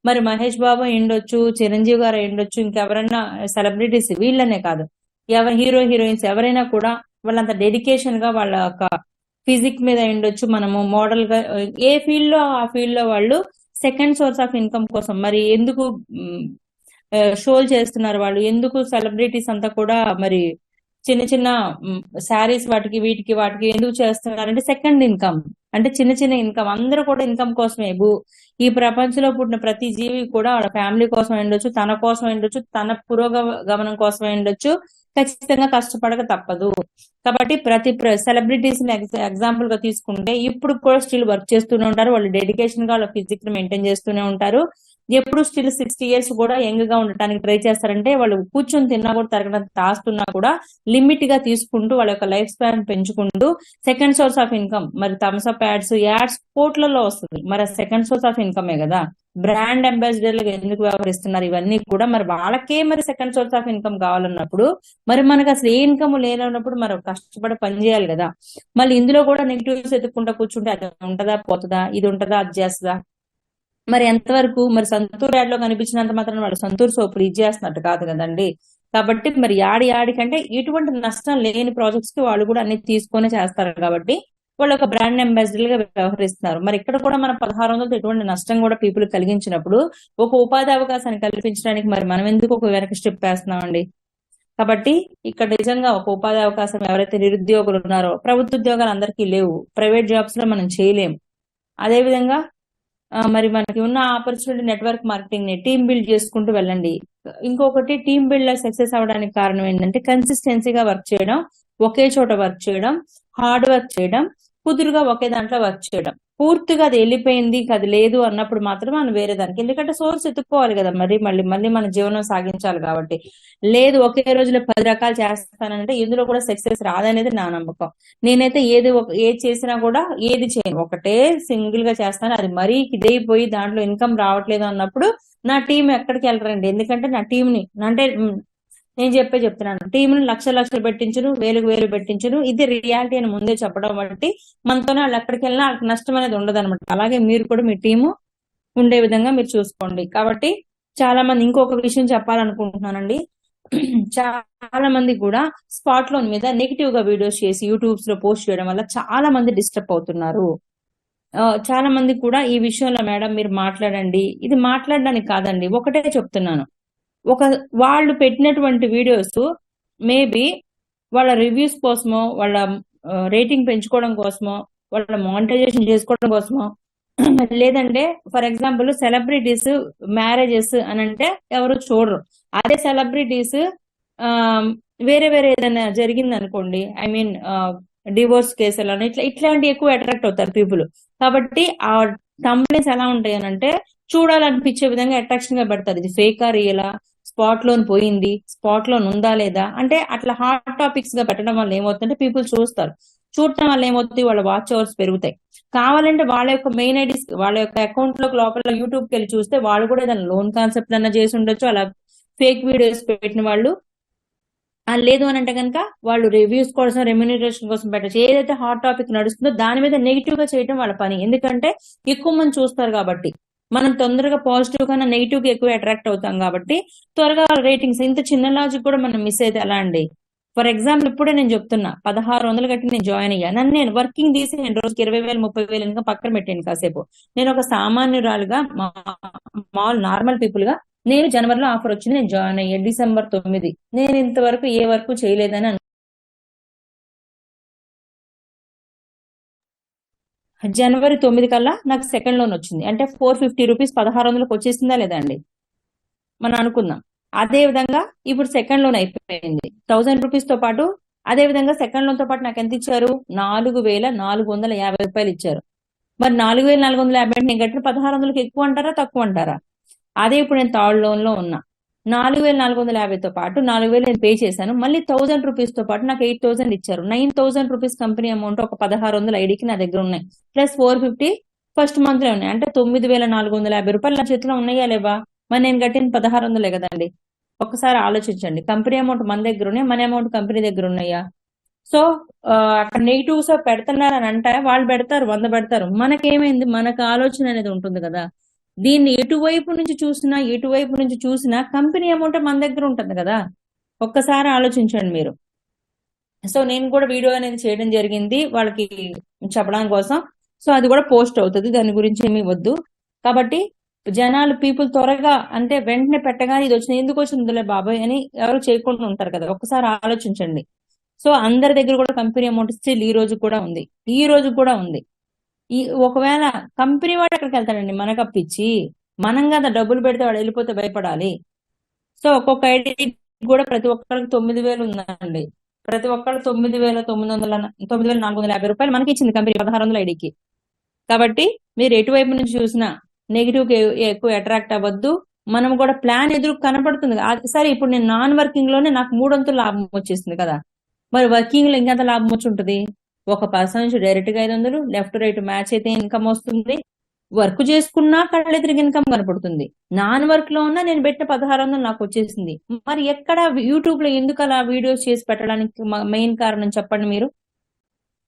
మరి మహేష్ బాబు ఉండొచ్చు, చిరంజీవి గారు ఉండొచ్చు, ఇంకెవరైనా సెలబ్రిటీస్ వీళ్ళనే కాదు, హీరో హీరోయిన్స్ ఎవరైనా కూడా వాళ్ళంత డెడికేషన్ గా వాళ్ళ యొక్క ఫిజిక్ మీద ఉండొచ్చు, మనము మోడల్ గా ఏ ఫీల్డ్ లో ఆ ఫీల్డ్ లో వాళ్ళు సెకండ్ సోర్స్ ఆఫ్ ఇన్కమ్ కోసం మరి ఎందుకు షోలు చేస్తున్నారు, వాళ్ళు ఎందుకు సెలబ్రిటీస్ అంతా కూడా మరి చిన్న చిన్న శారీస్ వాటికి ఎందుకు చేస్తున్నారంటే సెకండ్ ఇన్కమ్, అంటే చిన్న చిన్న ఇన్కమ్. అందరూ కూడా ఇన్కమ్ కోసమే. ఈ ప్రపంచంలో పుట్టిన ప్రతి జీవి కూడా వాళ్ళ ఫ్యామిలీ కోసం ఉండొచ్చు, తన కోసం ఉండొచ్చు, తన పురోగమనం కోసం ఉండొచ్చు, ఖచ్చితంగా కష్టపడక తప్పదు. కాబట్టి ప్రతి సెలబ్రిటీస్ ఎగ్జాంపుల్ గా తీసుకుంటే ఇప్పుడు కూడా స్టిల్ వర్క్ చేస్తూనే ఉంటారు, వాళ్ళు డెడికేషన్ గా వాళ్ళ ఫిజిక్ మెయింటైన్ చేస్తూనే ఉంటారు. ఎప్పుడు స్టిల్ 60 ఇయర్స్ కూడా యంగ్ గా ఉండటానికి ట్రై చేస్తారంటే వాళ్ళు కూర్చొని తిన్నా కూడా తరగనంత తాస్తున్నా కూడా లిమిట్ గా తీసుకుంటూ వాళ్ళ యొక్క లైఫ్ స్పాన్ పెంచుకుంటూ సెకండ్ సోర్స్ ఆఫ్ ఇన్కమ్. మరి థమ్స్అప్ యాడ్స్ కోట్లలో వస్తుంది, మరి సెకండ్ సోర్స్ ఆఫ్ ఇన్కమే కదా. బ్రాండ్ అంబాసిడర్లుగా ఎందుకు వ్యవహరిస్తున్నారు, ఇవన్నీ కూడా మరి వాళ్ళకే మరి సెకండ్ సోర్స్ ఆఫ్ ఇన్కమ్ కావాలన్నప్పుడు మరి మనకు అసలు ఏ ఇన్కమ్ లేనప్పుడు మరి కష్టపడి పని చేయాలి కదా. మళ్ళీ ఇందులో కూడా నెగిటివ్స్ ఎత్తుకుంటా కూర్చుంటే అది ఉంటదా పోతుందా, ఇది ఉంటదా అది చేస్తుందా, మరి ఎంతవరకు మరి సంతూర్ యాడ్ లో కనిపించినంత మాత్రం వాళ్ళు సంతూర్ సోపులు ఇది చేస్తున్నట్టు కాదు కదండి. కాబట్టి మరి యాడికంటే ఇటువంటి నష్టం లేని ప్రాజెక్ట్స్ కి వాళ్ళు కూడా అన్ని తీసుకొని చేస్తారు కాబట్టి వాళ్ళు ఒక బ్రాండ్ అంబాసిడర్ గా వ్యవహరిస్తున్నారు. మరి ఇక్కడ కూడా మన 1,600 ఎటువంటి నష్టం కూడా పీపుల్ కలిగించినప్పుడు ఒక ఉపాధి అవకాశాన్ని కల్పించడానికి మరి మనం ఎందుకు ఒక వెనక స్టెప్ వేస్తున్నామండి. కాబట్టి ఇక్కడ నిజంగా ఒక ఉపాధి అవకాశం ఎవరైతే నిరుద్యోగులు ఉన్నారో, ప్రభుత్వ ఉద్యోగాలు అందరికీ లేవు, ప్రైవేట్ జాబ్స్ లో మనం చేయలేం. అదేవిధంగా మరి మనకి ఉన్న ఆపర్చునిటీ నెట్వర్క్ మార్కెటింగ్ ని టీమ్ బిల్డ్ చేసుకుంటూ వెళ్ళండి. ఇంకొకటి టీమ్ బిల్డ్ సక్సెస్ అవడానికి కారణం ఏంటంటే కన్సిస్టెన్సీగా వర్క్ చేయడం, ఒకే చోట వర్క్ చేయడం, హార్డ్ వర్క్ చేయడం, కుదురుగా ఒకే దాంట్లో వర్క్ చేయడం. పూర్తిగా అది వెళ్ళిపోయింది, అది లేదు అన్నప్పుడు మాత్రం మనం వేరే దానికి, ఎందుకంటే సోర్స్ ఎత్తుక్కోవాలి కదా, మళ్ళీ మన జీవనం సాగించాలి కాబట్టి. లేదు ఒకే రోజులో 10 రకాలు చేస్తానంటే ఇందులో కూడా సక్సెస్ రాదనేది నా నమ్మకం. నేనైతే ఏది చేసినా కూడా ఏది చేయను, ఒకటే సింగిల్ గా చేస్తాను. అది మరీ ఇదైపోయి దాంట్లో ఇన్కమ్ రావట్లేదు అన్నప్పుడు నా టీం ఎక్కడికి వెళ్ళరండి. ఎందుకంటే నా టీంని అంటే నేను చెప్తున్నాను, టీంని లక్షలు పెట్టించును, వేలు పెట్టించును. ఇది రియాలిటీ అని ముందే చెప్పడం బట్టి మనతోనే వాళ్ళు ఎక్కడికి వెళ్ళినా వాళ్ళకి నష్టం అనేది ఉండదు అనమాట. అలాగే మీరు కూడా మీ టీము ఉండే విధంగా మీరు చూసుకోండి. కాబట్టి చాలా మంది, ఇంకొక విషయం చెప్పాలనుకుంటున్నానండి, చాలా మంది కూడా స్పాట్ లోన్ మీద నెగిటివ్ గా వీడియోస్ చేసి యూట్యూబ్స్ లో పోస్ట్ చేయడం వల్ల చాలా మంది డిస్టర్బ్ అవుతున్నారు. చాలా మంది కూడా ఈ విషయంలో మేడం మీరు మాట్లాడండి, ఇది మాట్లాడడానికి కాదండి, ఒకటే చెప్తున్నాను. వాళ్ళు పెట్టినటువంటి వీడియోస్ మేబీ వాళ్ళ రివ్యూస్ కోసమో, వాళ్ళ రేటింగ్ పెంచుకోవడం కోసమో, వాళ్ళ మానిటైజేషన్ చేసుకోవడం కోసమో, లేదంటే ఫర్ ఎగ్జాంపుల్ సెలబ్రిటీస్ మ్యారేజెస్ అని అంటే ఎవరు చూడరు. అదే సెలబ్రిటీస్ వేరే ఏదైనా జరిగింది అనుకోండి, ఐ మీన్ డివోర్స్ కేసులు అని ఇట్లాంటి ఎక్కువ అట్రాక్ట్ అవుతారు పీపుల్. కాబట్టి ఆ కంప్లైంట్స్ ఎలా ఉంటాయి అని అంటే చూడాలనిపించే విధంగా అట్రాక్షన్ గా పెడతారు. ఇది ఫేకా రియలా, స్పాట్ లోన్ పోయింది, స్పాట్ లోన్ ఉందా లేదా అంటే అట్లా హాట్ టాపిక్స్ గా పెట్టడం వల్ల ఏమవుతుందంటే పీపుల్ చూస్తారు. చూడటం వల్ల ఏమవుతుంది, వాళ్ళ వాచ్ అవర్స్ పెరుగుతాయి. కావాలంటే వాళ్ళ యొక్క మెయిల్ ఐడీస్, వాళ్ళ యొక్క అకౌంట్ లో లోపల యూట్యూబ్కి వెళ్ళి చూస్తే వాళ్ళు కూడా ఏదైనా లోన్ కాన్సెప్ట్ అన్నా చేసి ఉండొచ్చు. అలా ఫేక్ వీడియోస్ పెట్టిన వాళ్ళు లేదు అని అంటే కనుక వాళ్ళు రివ్యూస్ కోసం, రెమ్యూనరేషన్ కోసం పెట్టచ్చు. ఏదైతే హాట్ టాపిక్ నడుస్తుందో దాని మీద నెగిటివ్ గా చేయడం వాళ్ళ పని. ఎందుకంటే ఎక్కువ మంది చూస్తారు కాబట్టి. మనం తొందరగా పాజిటివ్ కన్నా నెగిటివ్ గా ఎక్కువ అట్రాక్ట్ అవుతాం కాబట్టి త్వరగా రేటింగ్స్. ఇంత చిన్న లాజిక్ కూడా మనం మిస్ అయితే ఎలా అండి? ఫర్ ఎగ్జాంపుల్ ఇప్పుడే నేను చెప్తున్నా, 1600 కట్టి నేను జాయిన్ అయ్యా. నన్ను నేను వర్కింగ్ తీసి రోజుకి 20,000 30,000 ఇంకా పక్కన పెట్టాను కాసేపు. నేను ఒక సామాన్యురాలుగా, మామూలు నార్మల్ పీపుల్ గా, నేను జనవరిలో ఆఫర్ వచ్చింది, నేను జాయిన్ అయ్యా December 9. నేను ఇంతవరకు ఏ వర్క్ చేయలేదని January 9 కల్లా నాకు సెకండ్ లోన్ వచ్చింది. అంటే 450 రూపీస్ 1600కి వచ్చేసిందా లేదా అండి? మనం అనుకుందాం. అదే విధంగా ఇప్పుడు సెకండ్ లోన్ అయిపోయింది 1000 రూపీస్ తో పాటు. అదే విధంగా సెకండ్ లోన్ తో పాటు నాకు ఎంత ఇచ్చారు? 4,450 రూపాయలు ఇచ్చారు. మరి 4,450 నేను కట్టిన 1600కి ఎక్కువ అంటారా తక్కువ అంటారా? అదే ఇప్పుడు నేను థర్డ్ లోన్ లో ఉన్నా, 4,450తో పాటు 4,000 నేను పే చేశాను. మళ్ళీ 1000 రూపీస్ తో పాటు నాకు 8,000 ఇచ్చారు. 9,000 రూపీస్ కంపెనీ అమౌంట్ ఒక 1,600 ఐడికి నా దగ్గర ఉన్నాయి. ప్లస్ 450 ఫస్ట్ మంత్ లో ఉన్నాయి. అంటే 9,450 రూపాయలు నా చేతిలో ఉన్నాయా లేవా? మరి నేను కట్టిన 1,600 కదండి. ఒక్కసారి ఆలోచించండి. కంపెనీ అమౌంట్ మన దగ్గర ఉన్నాయి, మన అమౌంట్ కంపెనీ దగ్గర ఉన్నాయా? సో అక్కడ నెగిటివ్స్ పెడుతున్నారని అంటే వాళ్ళు పెడతారు, 100 పెడతారు. మనకేమైంది? మనకు ఆలోచన అనేది ఉంటుంది కదా. దీన్ని ఎటువైపు నుంచి చూసినా కంపెనీ అమౌంట్ మన దగ్గర ఉంటుంది కదా. ఒక్కసారి ఆలోచించండి మీరు. సో నేను కూడా వీడియో అనేది చేయడం జరిగింది వాళ్ళకి చెప్పడం కోసం. సో అది కూడా పోస్ట్ అవుతుంది, దాని గురించి ఏమీ వద్దు. కాబట్టి జనాలు పీపుల్ త్వరగా అంటే వెంటనే పెట్టగానే ఇది వచ్చింది, ఎందుకు వచ్చిందిలే బాబాయ్ అని ఎవరు చేయకుండా ఉంటారు కదా. ఒక్కసారి ఆలోచించండి. సో అందరి దగ్గర కూడా కంపెనీ అమౌంట్ స్టిల్ ఈ రోజు కూడా ఉంది. ఒకవేళ కంపెనీ వాడు ఎక్కడికి వెళ్తాడండి మనకు అప్పిచ్చి? మనం కదా డబ్బులు పెడితే వాడు వెళ్ళిపోతే భయపడాలి. సో ఒక్కొక్క ఐడి కూడా ప్రతి ఒక్కరికి 9,000 ఉందండి. ప్రతి ఒక్కరికి 9,450 రూపాయలు మనకి ఇచ్చింది కంపెనీ 1600 ఐడికి. కాబట్టి మీరు ఎటువైపు నుంచి చూసినా నెగిటివ్ కి ఎక్కువ అట్రాక్ట్ అవ్వద్దు. మనం కూడా ప్లాన్ ఎదురు కనపడుతుంది. సరే ఇప్పుడు నేను నాన్ వర్కింగ్ లోనే నాకు 3 లాభం వచ్చేసింది కదా. మరి వర్కింగ్ లో ఇంకెంత లాభం వచ్చి ఉంటుంది? ఒక పర్సన్ నుంచి డైరెక్ట్ గా 500, లెఫ్ట్ రైట్ మ్యాచ్ అయితే ఇన్కమ్ వస్తుంది. వర్క్ చేసుకున్నా కళ్ళెదిరిగి ఇన్కమ్ కనపడుతుంది. నాన్ వర్క్ లో ఉన్నా నేను పెట్టిన 1600 నాకు వచ్చేసింది. మరి ఎక్కడ యూట్యూబ్ లో ఎందుకు అలా వీడియోస్ చేసి పెట్టడానికి మెయిన్ కారణం చెప్పండి మీరు.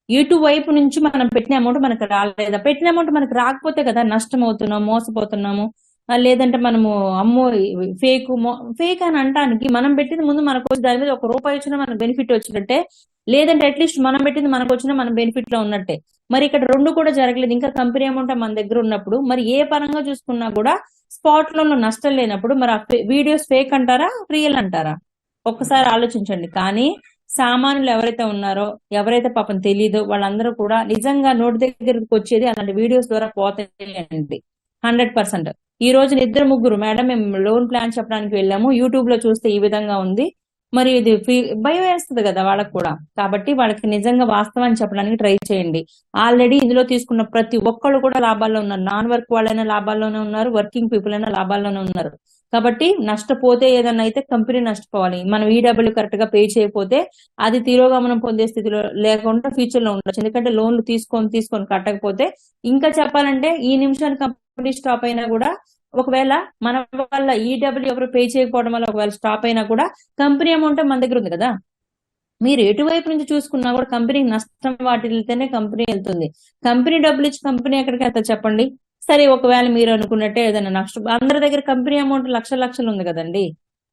యూట్యూబ్ వైపు నుంచి మనం పెట్టిన అమౌంట్ మనకు రాలేదా? పెట్టిన అమౌంట్ మనకు రాకపోతే కదా నష్టం అవుతున్నాము, మోసపోతున్నాము. లేదంటే మనము అమ్మో ఫేక్ అని అంటానికి మనం పెట్టింది ముందు మనకు వచ్చి దాని మీద 1 రూపాయి వచ్చినా మనకు బెనిఫిట్ వచ్చినట్టే. లేదంటే అట్లీస్ట్ మనం పెట్టింది మనకు వచ్చినా మనం బెనిఫిట్ లో ఉన్నట్టే. మరి ఇక్కడ 2 కూడా జరగలేదు. ఇంకా కంపెనీ అమౌంట్ మన దగ్గర ఉన్నప్పుడు మరి ఏ పరంగా చూసుకున్నా కూడా స్పాట్ లోన్ లో నష్టం లేనప్పుడు మరి ఆ వీడియోస్ ఫేక్ అంటారా, రియల్ అంటారా? ఒక్కసారి ఆలోచించండి. కానీ సామాన్యులు ఎవరైతే ఉన్నారో, ఎవరైతే పాపం తెలీదో వాళ్ళందరూ కూడా నిజంగా నోటి దగ్గరకు వచ్చేది అలాంటి వీడియోస్ ద్వారా పోతాయండి 100%. ఈ రోజు 2 3 మేడం మేము లోన్ ప్లాన్ చెప్పడానికి వెళ్ళాము, యూట్యూబ్ లో చూస్తే ఈ విధంగా ఉంది, మరి ఇది భయం వేస్తుంది కదా వాళ్ళకి కూడా. కాబట్టి వాళ్ళకి నిజంగా వాస్తవాన్ని చెప్పడానికి ట్రై చేయండి. ఆల్రెడీ ఇందులో తీసుకున్న ప్రతి ఒక్కళ్ళు కూడా లాభాల్లో ఉన్నారు. నాన్ వర్క్ వాళ్ళైనా లాభాల్లోనే ఉన్నారు, వర్కింగ్ పీపుల్ అయినా లాభాల్లోనే ఉన్నారు. కాబట్టి నష్టపోతే ఏదన్నా అయితే కంపెనీ నష్టపోవాలి. మనం ఈడబ్ల్యూ కరెక్ట్ గా పే చేయకపోతే అది తిరోగమనం పొందే స్థితిలో లేకుండా ఫ్యూచర్ లో ఉండొచ్చు. ఎందుకంటే లోన్లు తీసుకొని కట్టకపోతే ఇంకా చెప్పాలంటే ఈ నిమిషానికి కంపెనీ స్టాప్ అయినా కూడా, ఒకవేళ మన వల్ల ఈడబ్ల్యూ ఎవరు పే చేయకపోవడం వల్ల ఒకవేళ స్టాప్ అయినా కూడా కంపెనీ అమౌంట్ మన దగ్గర ఉంది కదా. మీరు ఎటువైపు నుంచి చూసుకున్నా కూడా కంపెనీకి నష్టం వాటిల్తేనే కంపెనీ వెళ్తుంది. కంపెనీ డబ్బులు ఇచ్చి కంపెనీ ఎక్కడికి వెళ్తా చెప్పండి. సరే ఒకవేళ మీరు అనుకున్నట్టే ఏదైనా నష్టం, అందరి దగ్గర కంపెనీ అమౌంట్ లక్షలు ఉంది కదండి.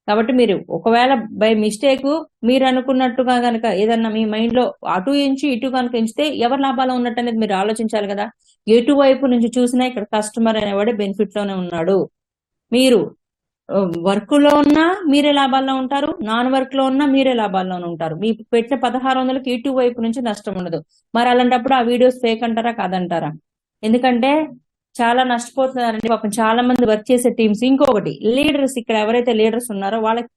కాబట్టి మీరు ఒకవేళ బై మిస్టేక్ మీరు అనుకున్నట్టుగా కనుక ఏదన్నా మీ మైండ్ లో అటు ఎంచి ఇటు కనుక ఎంచితే ఎవరు లాభాలు ఉన్నట్టు అనేది మీరు ఆలోచించాలి కదా. ఎటువైపు నుంచి చూసినా ఇక్కడ కస్టమర్ అనేవాడే బెనిఫిట్ లోనే ఉన్నాడు. మీరు వర్క్ లో ఉన్నా మీరే లాభాల్లో ఉంటారు, నాన్ వర్క్ లో ఉన్నా మీరే లాభాల్లో ఉంటారు. మీకు పెట్టిన 1600కి ఇటు వైపు నుంచి నష్టం ఉండదు. మరి అలాంటప్పుడు ఆ వీడియోస్ ఫేక్ అంటారా కాదంటారా? ఎందుకంటే చాలా నష్టపోతున్నారండి పాపం చాలా మంది వర్క్ చేసే టీమ్స్. ఇంకొకటి లీడర్స్, ఇక్కడ ఎవరైతే లీడర్స్ ఉన్నారో వాళ్ళకి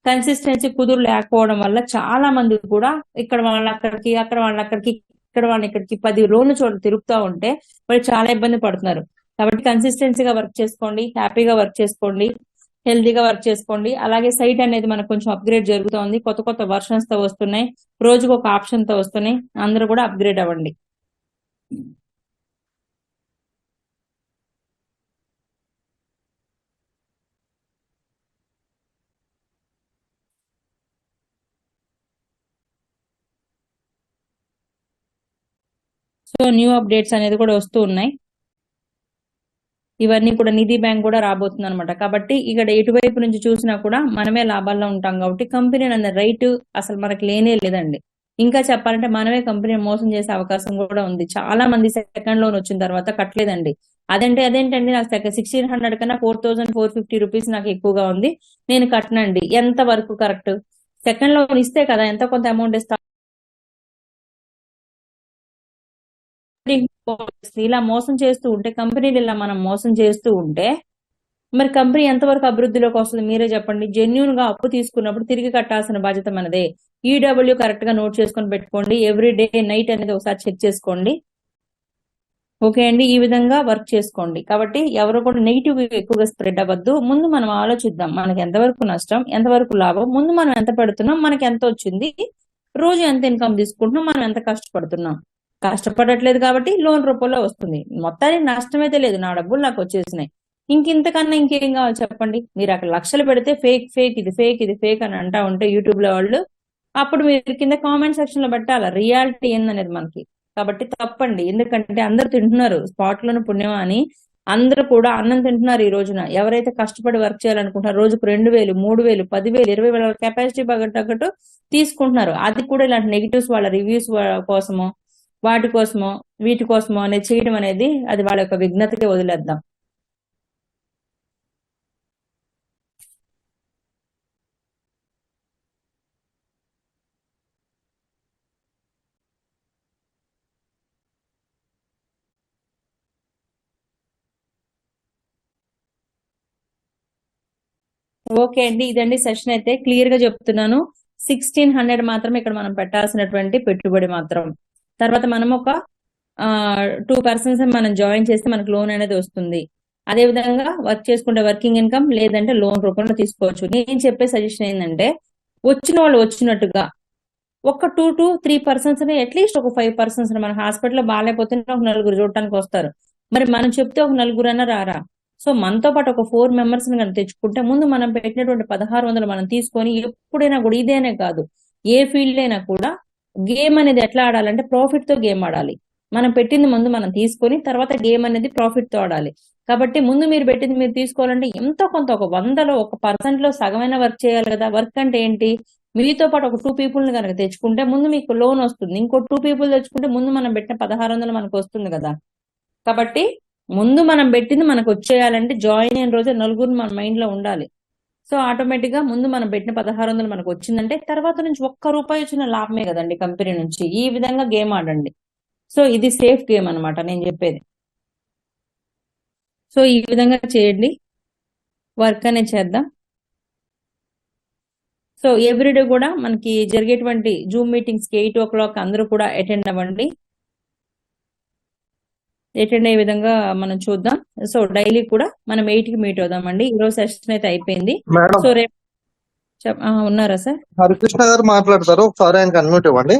కన్సిస్టెన్సీ కుదురు లేకపోవడం వల్ల చాలా మంది కూడా ఇక్కడ వాళ్ళ అక్కడికి, అక్కడ వాళ్ళ అక్కడికి, ఇక్కడ వాళ్ళ ఇక్కడికి 10 రోజుల చోట తిరుగుతూ ఉంటే వాళ్ళు చాలా ఇబ్బంది పడుతున్నారు. కాబట్టి కన్సిస్టెన్సీగా వర్క్ చేసుకోండి, హ్యాపీగా వర్క్ చేసుకోండి, హెల్దీగా వర్క్ చేసుకోండి. అలాగే సైట్ అనేది మనకు కొంచెం అప్గ్రేడ్ జరుగుతోంది. కొత్త వర్షన్స్ తో వస్తున్నాయి, రోజుకు ఒక ఆప్షన్ తో వస్తున్నాయి. అందరూ కూడా అప్గ్రేడ్ అవ్వండి. సో న్యూ అప్డేట్స్ అనేది కూడా వస్తూ ఉన్నాయి. ఇవన్నీ కూడా నిధి బ్యాంక్ కూడా రాబోతుంది అనమాట. కాబట్టి ఇక్కడ ఎటువైపు నుంచి చూసినా కూడా మనమే లాభాల్లో ఉంటాం. కాబట్టి కంపెనీ అన్న రైట్ అసలు మనకు లేనే లేదండి. ఇంకా చెప్పాలంటే మనమే కంపెనీని మోసం చేసే అవకాశం కూడా ఉంది. చాలా మంది సెకండ్ లోన్ వచ్చిన తర్వాత కట్టలేదండి. అదేంటండి నాకు 1600 కన్నా 4450 రూపీస్ నాకు ఎక్కువగా ఉంది, నేను కట్టనండి. ఎంత వరకు కరెక్ట్? సెకండ్ లోన్ ఇస్తే కదా ఎంత కొంత అమౌంట్ ఇస్తా. ఇలా మోసం చేస్తూ ఉంటే, కంపెనీలు ఇలా మనం మోసం చేస్తూ ఉంటే మరి కంపెనీ ఎంతవరకు అభివృద్ధిలోకి వస్తుంది మీరే చెప్పండి. జెన్యున్ గా అప్పు తీసుకున్నప్పుడు తిరిగి కట్టాల్సిన బాధ్యత మనదే. ఈడబ్ల్యూ కరెక్ట్ గా నోట్ చేసుకొని పెట్టుకోండి. ఎవ్రీ డే నైట్ అనేది ఒకసారి చెక్ చేసుకోండి. ఓకే అండి, ఈ విధంగా వర్క్ చేసుకోండి. కాబట్టి ఎవరు కూడా నెగిటివ్ ఎక్కువగా స్ప్రెడ్ అవ్వద్దు. ముందు మనం ఆలోచిద్దాం, మనకి ఎంతవరకు నష్టం, ఎంతవరకు లాభం, ముందు మనం ఎంత పెడుతున్నాం, మనకి ఎంత వచ్చింది, రోజు ఎంత ఇన్కమ్ తీసుకుంటున్నాం, మనం ఎంత కష్టపడుతున్నాం. కష్టపడట్లేదు కాబట్టి లోన్ రూపంలో వస్తుంది. మొత్తానికి నష్టం అయితే లేదు, నా డబ్బులు నాకు వచ్చేసినాయి. ఇంతకన్నా ఇంకేం కావాలి చెప్పండి. మీరు అక్కడ లక్షలు పెడితే ఇది ఫేక్ అని అంటా ఉంటే యూట్యూబ్ లో వాళ్ళు, అప్పుడు మీరు కింద కామెంట్ సెక్షన్ లో పెట్టాలా రియాలిటీ ఏందనేది మనకి. కాబట్టి తప్పండి. ఎందుకంటే అందరు తింటున్నారు, స్పాట్ లోనే పుణ్యమా అని అందరూ కూడా అన్నం తింటున్నారు. ఈ రోజున ఎవరైతే కష్టపడి వర్క్ చేయాలనుకుంటున్నారో రోజుకు 2000, 3000, 10,000, 20,000 కెపాసిటీ తగ్గట్టు తీసుకుంటున్నారు. అది కూడా ఇలాంటి నెగిటివ్స్ వాళ్ళ రివ్యూస్ కోసమో వాటి కోసమో వీటి కోసమో అనేది చేయడం అనేది అది వాళ్ళ యొక్క విఘ్నతకి వదిలేద్దాం. ఓకే అండి, ఇదండి సెషన్. అయితే క్లియర్ గా చెప్తున్నాను, 1600 మాత్రం ఇక్కడ మనం పెట్టాల్సినటువంటి పెట్టుబడి మాత్రం. తర్వాత మనం ఒక 2% మనం జాయిన్ చేస్తే మనకు లోన్ అనేది వస్తుంది. అదే విధంగా వర్క్ చేసుకుంటే వర్కింగ్ ఇన్కమ్, లేదంటే లోన్ రూపంలో తీసుకోవచ్చు. నేను చెప్పే సజెషన్ ఏంటంటే వచ్చిన వాళ్ళు వచ్చినట్టుగా ఒక 2 to 3% అట్లీస్ట్ ఒక 5% మన హాస్పిటల్లో బాగాలేకపోతే ఒక నలుగురు చూడటానికి వస్తారు. మరి మనం చెప్తే ఒక నలుగురన్నా రారా? సో మనతో పాటు ఒక 4 మెంబర్స్ కనుక తెచ్చుకుంటే ముందు మనం పెట్టినటువంటి 1600 మనం తీసుకొని, ఎప్పుడైనా కూడా ఇదేనే కాదు ఏ ఫీల్డ్ అయినా కూడా గేమ్ అనేది ఎట్లా ఆడాలంటే ప్రాఫిట్ తో గేమ్ ఆడాలి. మనం పెట్టింది ముందు మనం తీసుకొని తర్వాత గేమ్ అనేది ప్రాఫిట్ తో ఆడాలి. కాబట్టి ముందు మీరు పెట్టింది మీరు తీసుకోవాలంటే ఎంతో కొంత ఒక 100లో 1% లో సగమైన వర్క్ చేయాలి కదా. వర్క్ అంటే ఏంటి, మీతో పాటు ఒక 2 people ని కనుక తెచ్చుకుంటే ముందు మీకు లోన్ వస్తుంది. ఇంకో 2 people తెచ్చుకుంటే ముందు మనం పెట్టిన 1600 మనకు వస్తుంది కదా. కాబట్టి ముందు మనం పెట్టింది మనకు వచ్చేయాలంటే జాయిన్ అయిన రోజే నలుగురు మన మైండ్ లో ఉండాలి. సో ఆటోమేటిక్ గా ముందు మనం పెట్టిన 1600 మనకు వచ్చిందంటే తర్వాత నుంచి ఒక్క రూపాయి వచ్చిన లాభమే కదండి కంపెనీ నుంచి. ఈ విధంగా గేమ్ ఆడండి. సో ఇది సేఫ్ గేమ్ అనమాట నేను చెప్పేది. సో ఈ విధంగా చేయండి, వర్క్ అనేది చేద్దాం. సో ఎవ్రీడే కూడా మనకి జరిగేటువంటి జూమ్ మీటింగ్స్ కి 8 o'clock అందరూ కూడా అటెండ్ అవ్వండి. అటెండ్ అయ్యే విధంగా మనం చూద్దాం. సో డైలీ కూడా మనం 8కి మీట్ అవుదామండి. ఈ రోజు సెషన్ అయితే అయిపోయింది. మేడం సో రేపు ఉన్నారా సార్? హరికృష్ణ గారు మాట్లాడతారు, ఒకసారి ఆయనకి అన్మ్యూట్ ఇవ్వండి.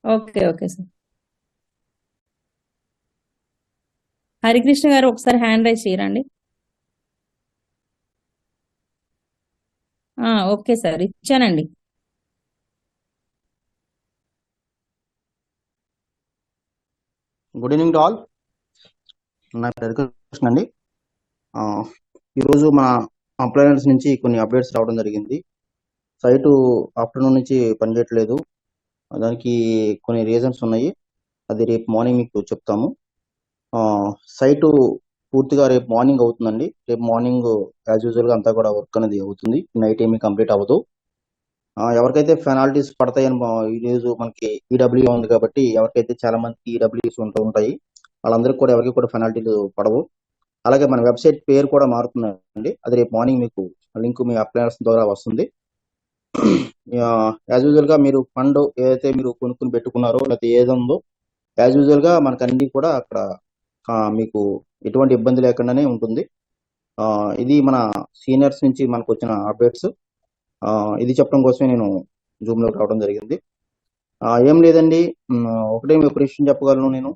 Okay sir. హరికృష్ణ గారు ఒకసారి హ్యాండ్ రైజ్ చేయరండి. ఓకే సార్, ఇచ్చానండి. Good evening to all. నా పేరు హరికృష్ణ అండి. ఈరోజు మన అప్లయన్స్ నుంచి కొన్ని అప్డేట్స్ రావడం జరిగింది. సైటు ఆఫ్టర్నూన్ నుంచి పనిచేయట్లేదు. దానికి కొన్ని రీజన్స్ ఉన్నాయి, అది రేపు మార్నింగ్ మీకు చెప్తాము. సైటు పూర్తిగా రేపు మార్నింగ్ అవుతుందండి. రేపు మార్నింగ్ యాజ్ యూజువల్గా అంతా కూడా వర్క్ అనేది అవుతుంది, నైట్ ఏమీ కంప్లీట్ అవ్వదు. ఎవరికైతే పెనాల్టీస్ పడతాయని ఈరోజు మనకి ఈడబ్ల్యూ ఉంది కాబట్టి, ఎవరికైతే చాలా మందికి ఈడబ్ల్యూస్ ఉంటాయి వాళ్ళందరికీ కూడా ఎవరికి కూడా పెనాల్టీలు పడవు. అలాగే మన వెబ్సైట్ పేరు కూడా మారుతుందండి, అది రేపు మార్నింగ్ మీకు లింక్ మీ అప్లయన్స్ ద్వారా వస్తుంది. యాజ్ యూజువల్ గా మీరు ఫండ్ ఏదైతే మీరు కొనుక్కుని పెట్టుకున్నారో లేకపోతే ఏదో ఉందో యాజ్ యూజువల్ గా మనకు అన్ని కూడా అక్కడ మీకు ఎటువంటి ఇబ్బంది లేకుండానే ఉంటుంది. ఇది మన సీనియర్స్ నుంచి మనకు వచ్చిన అప్డేట్స్. ఇది చెప్పడం కోసమే నేను జూమ్ లోకి రావడం జరిగింది. ఏం లేదండి, ఒకటే ఒక విషయం చెప్పగలను. నేను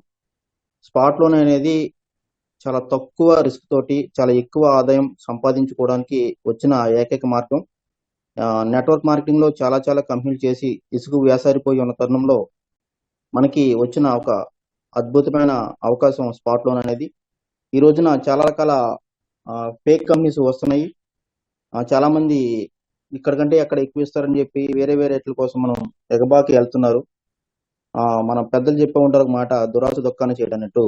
స్పాట్ లోన్ అనేది చాలా తక్కువ రిస్క్ తోటి చాలా ఎక్కువ ఆదాయం సంపాదించుకోవడానికి వచ్చిన ఏకైక మార్గం. నెట్వర్క్ మార్కెటింగ్ లో చాలా చాలా కంపెనీలు చేసి ఇసుకు వేసారిపోయి ఉన్న తరుణంలో మనకి వచ్చిన ఒక అద్భుతమైన అవకాశం స్పాట్ లోన్ అనేది. ఈ రోజున చాలా రకాల ఫేక్ కంపెనీస్ వస్తున్నాయి. చాలా మంది ఇక్కడ కంటే అక్కడ ఎక్కువ ఇస్తారని చెప్పి వేరే వేరే రేట్ల కోసం మనం ఎగబాకి వెళ్తున్నారు. మన పెద్దలు చెప్పే ఉంటారు మాట, దురాశ దొక్కాన్ని చేయడన్నట్టు.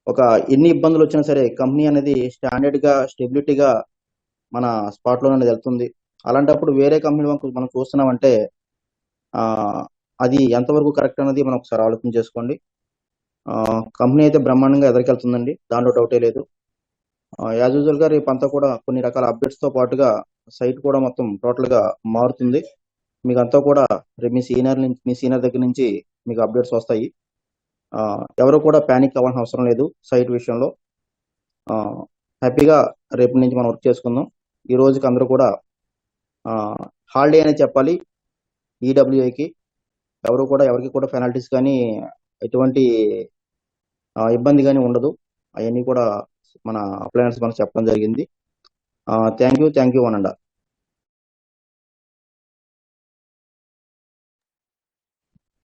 ఒక ఎన్ని ఇబ్బందులు వచ్చినా సరే కంపెనీ అనేది స్టాండర్డ్ గా స్టెబిలిటీగా మన స్పాట్ లోన్ అనేది వెళ్తుంది. అలాంటప్పుడు వేరే కంపెనీ మనం చూస్తున్నామంటే అది ఎంతవరకు కరెక్ట్ అనేది మనం ఒకసారి ఆలోచన చేసుకోండి. కంపెనీ అయితే బ్రహ్మాండంగా ఎదరికెళ్తుందండి, దాంట్లో డౌటే లేదు. యాజ్ యూజువల్ గా రేపు అంతా కూడా కొన్ని రకాల అప్డేట్స్ తో పాటుగా సైట్ కూడా మొత్తం టోటల్ గా మారుతుంది. మీకు అంతా కూడా రేపు మీ సీనియర్ దగ్గర నుంచి మీకు అప్డేట్స్ వస్తాయి. ఎవరు కూడా ప్యానిక్ అవ్వాల్సిన అవసరం లేదు సైట్ విషయంలో. హ్యాపీగా రేపు నుంచి మనం వర్క్ చేసుకుందాం. ఈ రోజుకి అందరూ కూడా హాలిడే అనేది చెప్పాలి. ఈడబ్ల్యూఐకి ఎవరికి కూడా పెనాల్టీస్ కానీ ఎటువంటి ఇబ్బంది కానీ ఉండదు. అవన్నీ కూడా మన అప్లయన్స్ మనకు చెప్పడం జరిగింది. థ్యాంక్ యూ అనండా.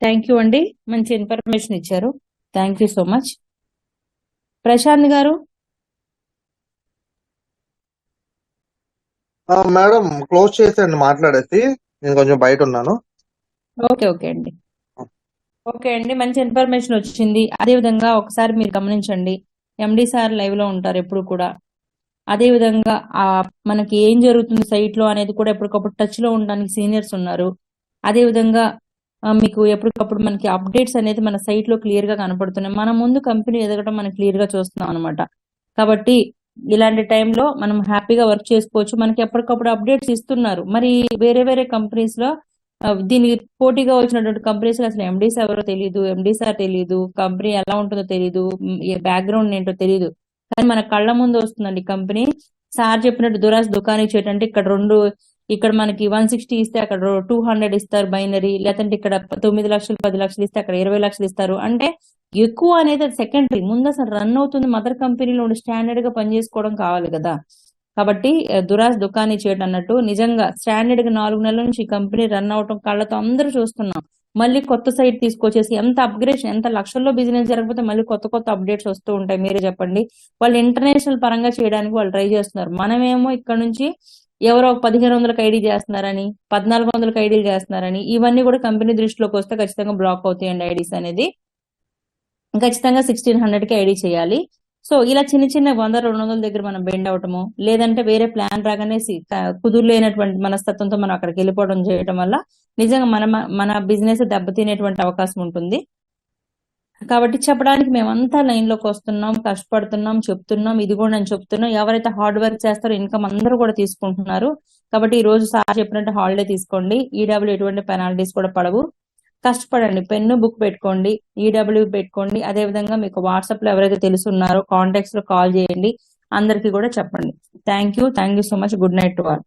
థ్యాంక్ యూ అండి, మంచి ఇన్ఫర్మేషన్ ఇచ్చారు. Thank you so much. Prashant garu. Madam close చేసేయండి మాట్లాడేసి, నేను కొంచెం బయట ఉన్నాను. ఓకే అండి, మంచి ఇన్ఫర్మేషన్ వచ్చింది. అదే విధంగా ఒకసారి మీరు గమనించండి, ఎండి సార్ లైవ్ లో ఉంటారు ఎప్పుడు కూడా. అదే విధంగా మనకి ఏం జరుగుతుంది సైట్ లో అనేది కూడా ఎప్పటికప్పుడు టచ్ లో ఉండడానికి సీనియర్స్ ఉన్నారు. అదే విధంగా మీకు ఎప్పటికప్పుడు మనకి అప్డేట్స్ అనేది మన సైట్ లో క్లియర్ గా కనపడుతున్నాయి. మన ముందు కంపెనీ ఎదగడం మనం క్లియర్ గా చూస్తున్నాం అనమాట. కాబట్టి ఇలాంటి టైంలో మనం హ్యాపీగా వర్క్ చేసుకోవచ్చు. మనకి ఎప్పటికప్పుడు అప్డేట్స్ ఇస్తున్నారు. మరి వేరే వేరే కంపెనీస్ లో దీనికి పోటీగా వచ్చినటువంటి కంపెనీస్ అసలు ఎండీస్ ఎవరో తెలియదు, ఎండీసార్ తెలియదు, కంపెనీ ఎలా ఉంటుందో తెలియదు, బ్యాక్గ్రౌండ్ ఏంటో తెలియదు. కానీ మన కళ్ళ ముందు వస్తుందండి కంపెనీ. సార్ చెప్పినట్టు దురాస్ దుకాణి చేయటంటే ఇక్కడ మనకి 160 ఇస్తే అక్కడ 200 ఇస్తారు బైనరీ, లేదంటే ఇక్కడ 9 లక్షలు 10 లక్షలు ఇస్తే అక్కడ 20 లక్షలు ఇస్తారు. అంటే ఎక్కువ అనేది సెకండరీ, ముందు అసలు రన్ అవుతుంది మదర్ కంపెనీలో స్టాండర్డ్ గా పనిచేసుకోవడం కావాలి కదా. కాబట్టి దురాస్ దుకాణి చేయడం అన్నట్టు నిజంగా స్టాండర్డ్ గా 4 నెలల నుంచి కంపెనీ రన్ అవటం కళ్ళతో అందరూ చూస్తున్నాం. మళ్ళీ కొత్త సైట్ తీసుకొచ్చేసి ఎంత అప్గ్రేషన్, ఎంత లక్షల్లో బిజినెస్ జరగకపోతే మళ్ళీ కొత్త కొత్త అప్డేట్స్ వస్తూ ఉంటాయి. మీరే చెప్పండి. వాళ్ళు ఇంటర్నేషనల్ పరంగా చేయడానికి వాళ్ళు ట్రై చేస్తున్నారు. మనమేమో ఇక్కడ నుంచి ఎవరో 1500కి ఐడీ చేస్తున్నారని, 1400కి ఐడీలు చేస్తున్నారని, ఇవన్నీ కూడా కంపెనీ దృష్టిలోకి వస్తే ఖచ్చితంగా బ్లాక్ అవుతాయండి ఐడీస్ అనేది. ఖచ్చితంగా 1600కి ఐడీ చేయాలి. సో ఇలా చిన్న చిన్న 100-200 దగ్గర మనం బెండ్ అవటము, లేదంటే వేరే ప్లాన్ రాగానే కుదురులేనటువంటి మనస్తత్వంతో మనం అక్కడికి వెళ్ళిపోవడం చేయడం వల్ల నిజంగా మన బిజినెస్ దెబ్బతినేటువంటి అవకాశం ఉంటుంది. కాబట్టి చెప్పడానికి మేమంతా లైన్ లోకి వస్తున్నాం, కష్టపడుతున్నాం, చెప్తున్నాం, ఇది కూడా నేను చెప్తున్నాం. ఎవరైతే హార్డ్ వర్క్ చేస్తారో ఇన్కమ్ అందరూ కూడా తీసుకుంటున్నారు. కాబట్టి ఈ రోజు సార్ చెప్పినట్టు హాలిడే తీసుకోండి. ఈడబ్ల్యూ ఎటువంటి పెనాల్టీస్ కూడా పడవు. కష్టపడండి, పెన్ను బుక్ పెట్టుకోండి, ఈడబ్ల్యూ పెట్టుకోండి. అదే విధంగా మీకు వాట్సాప్ లో ఎవరైతే తెలుసున్నారో కాంటాక్ట్స్ లో కాల్ చేయండి, అందరికీ కూడా చెప్పండి. Thank you so much. Good night to all.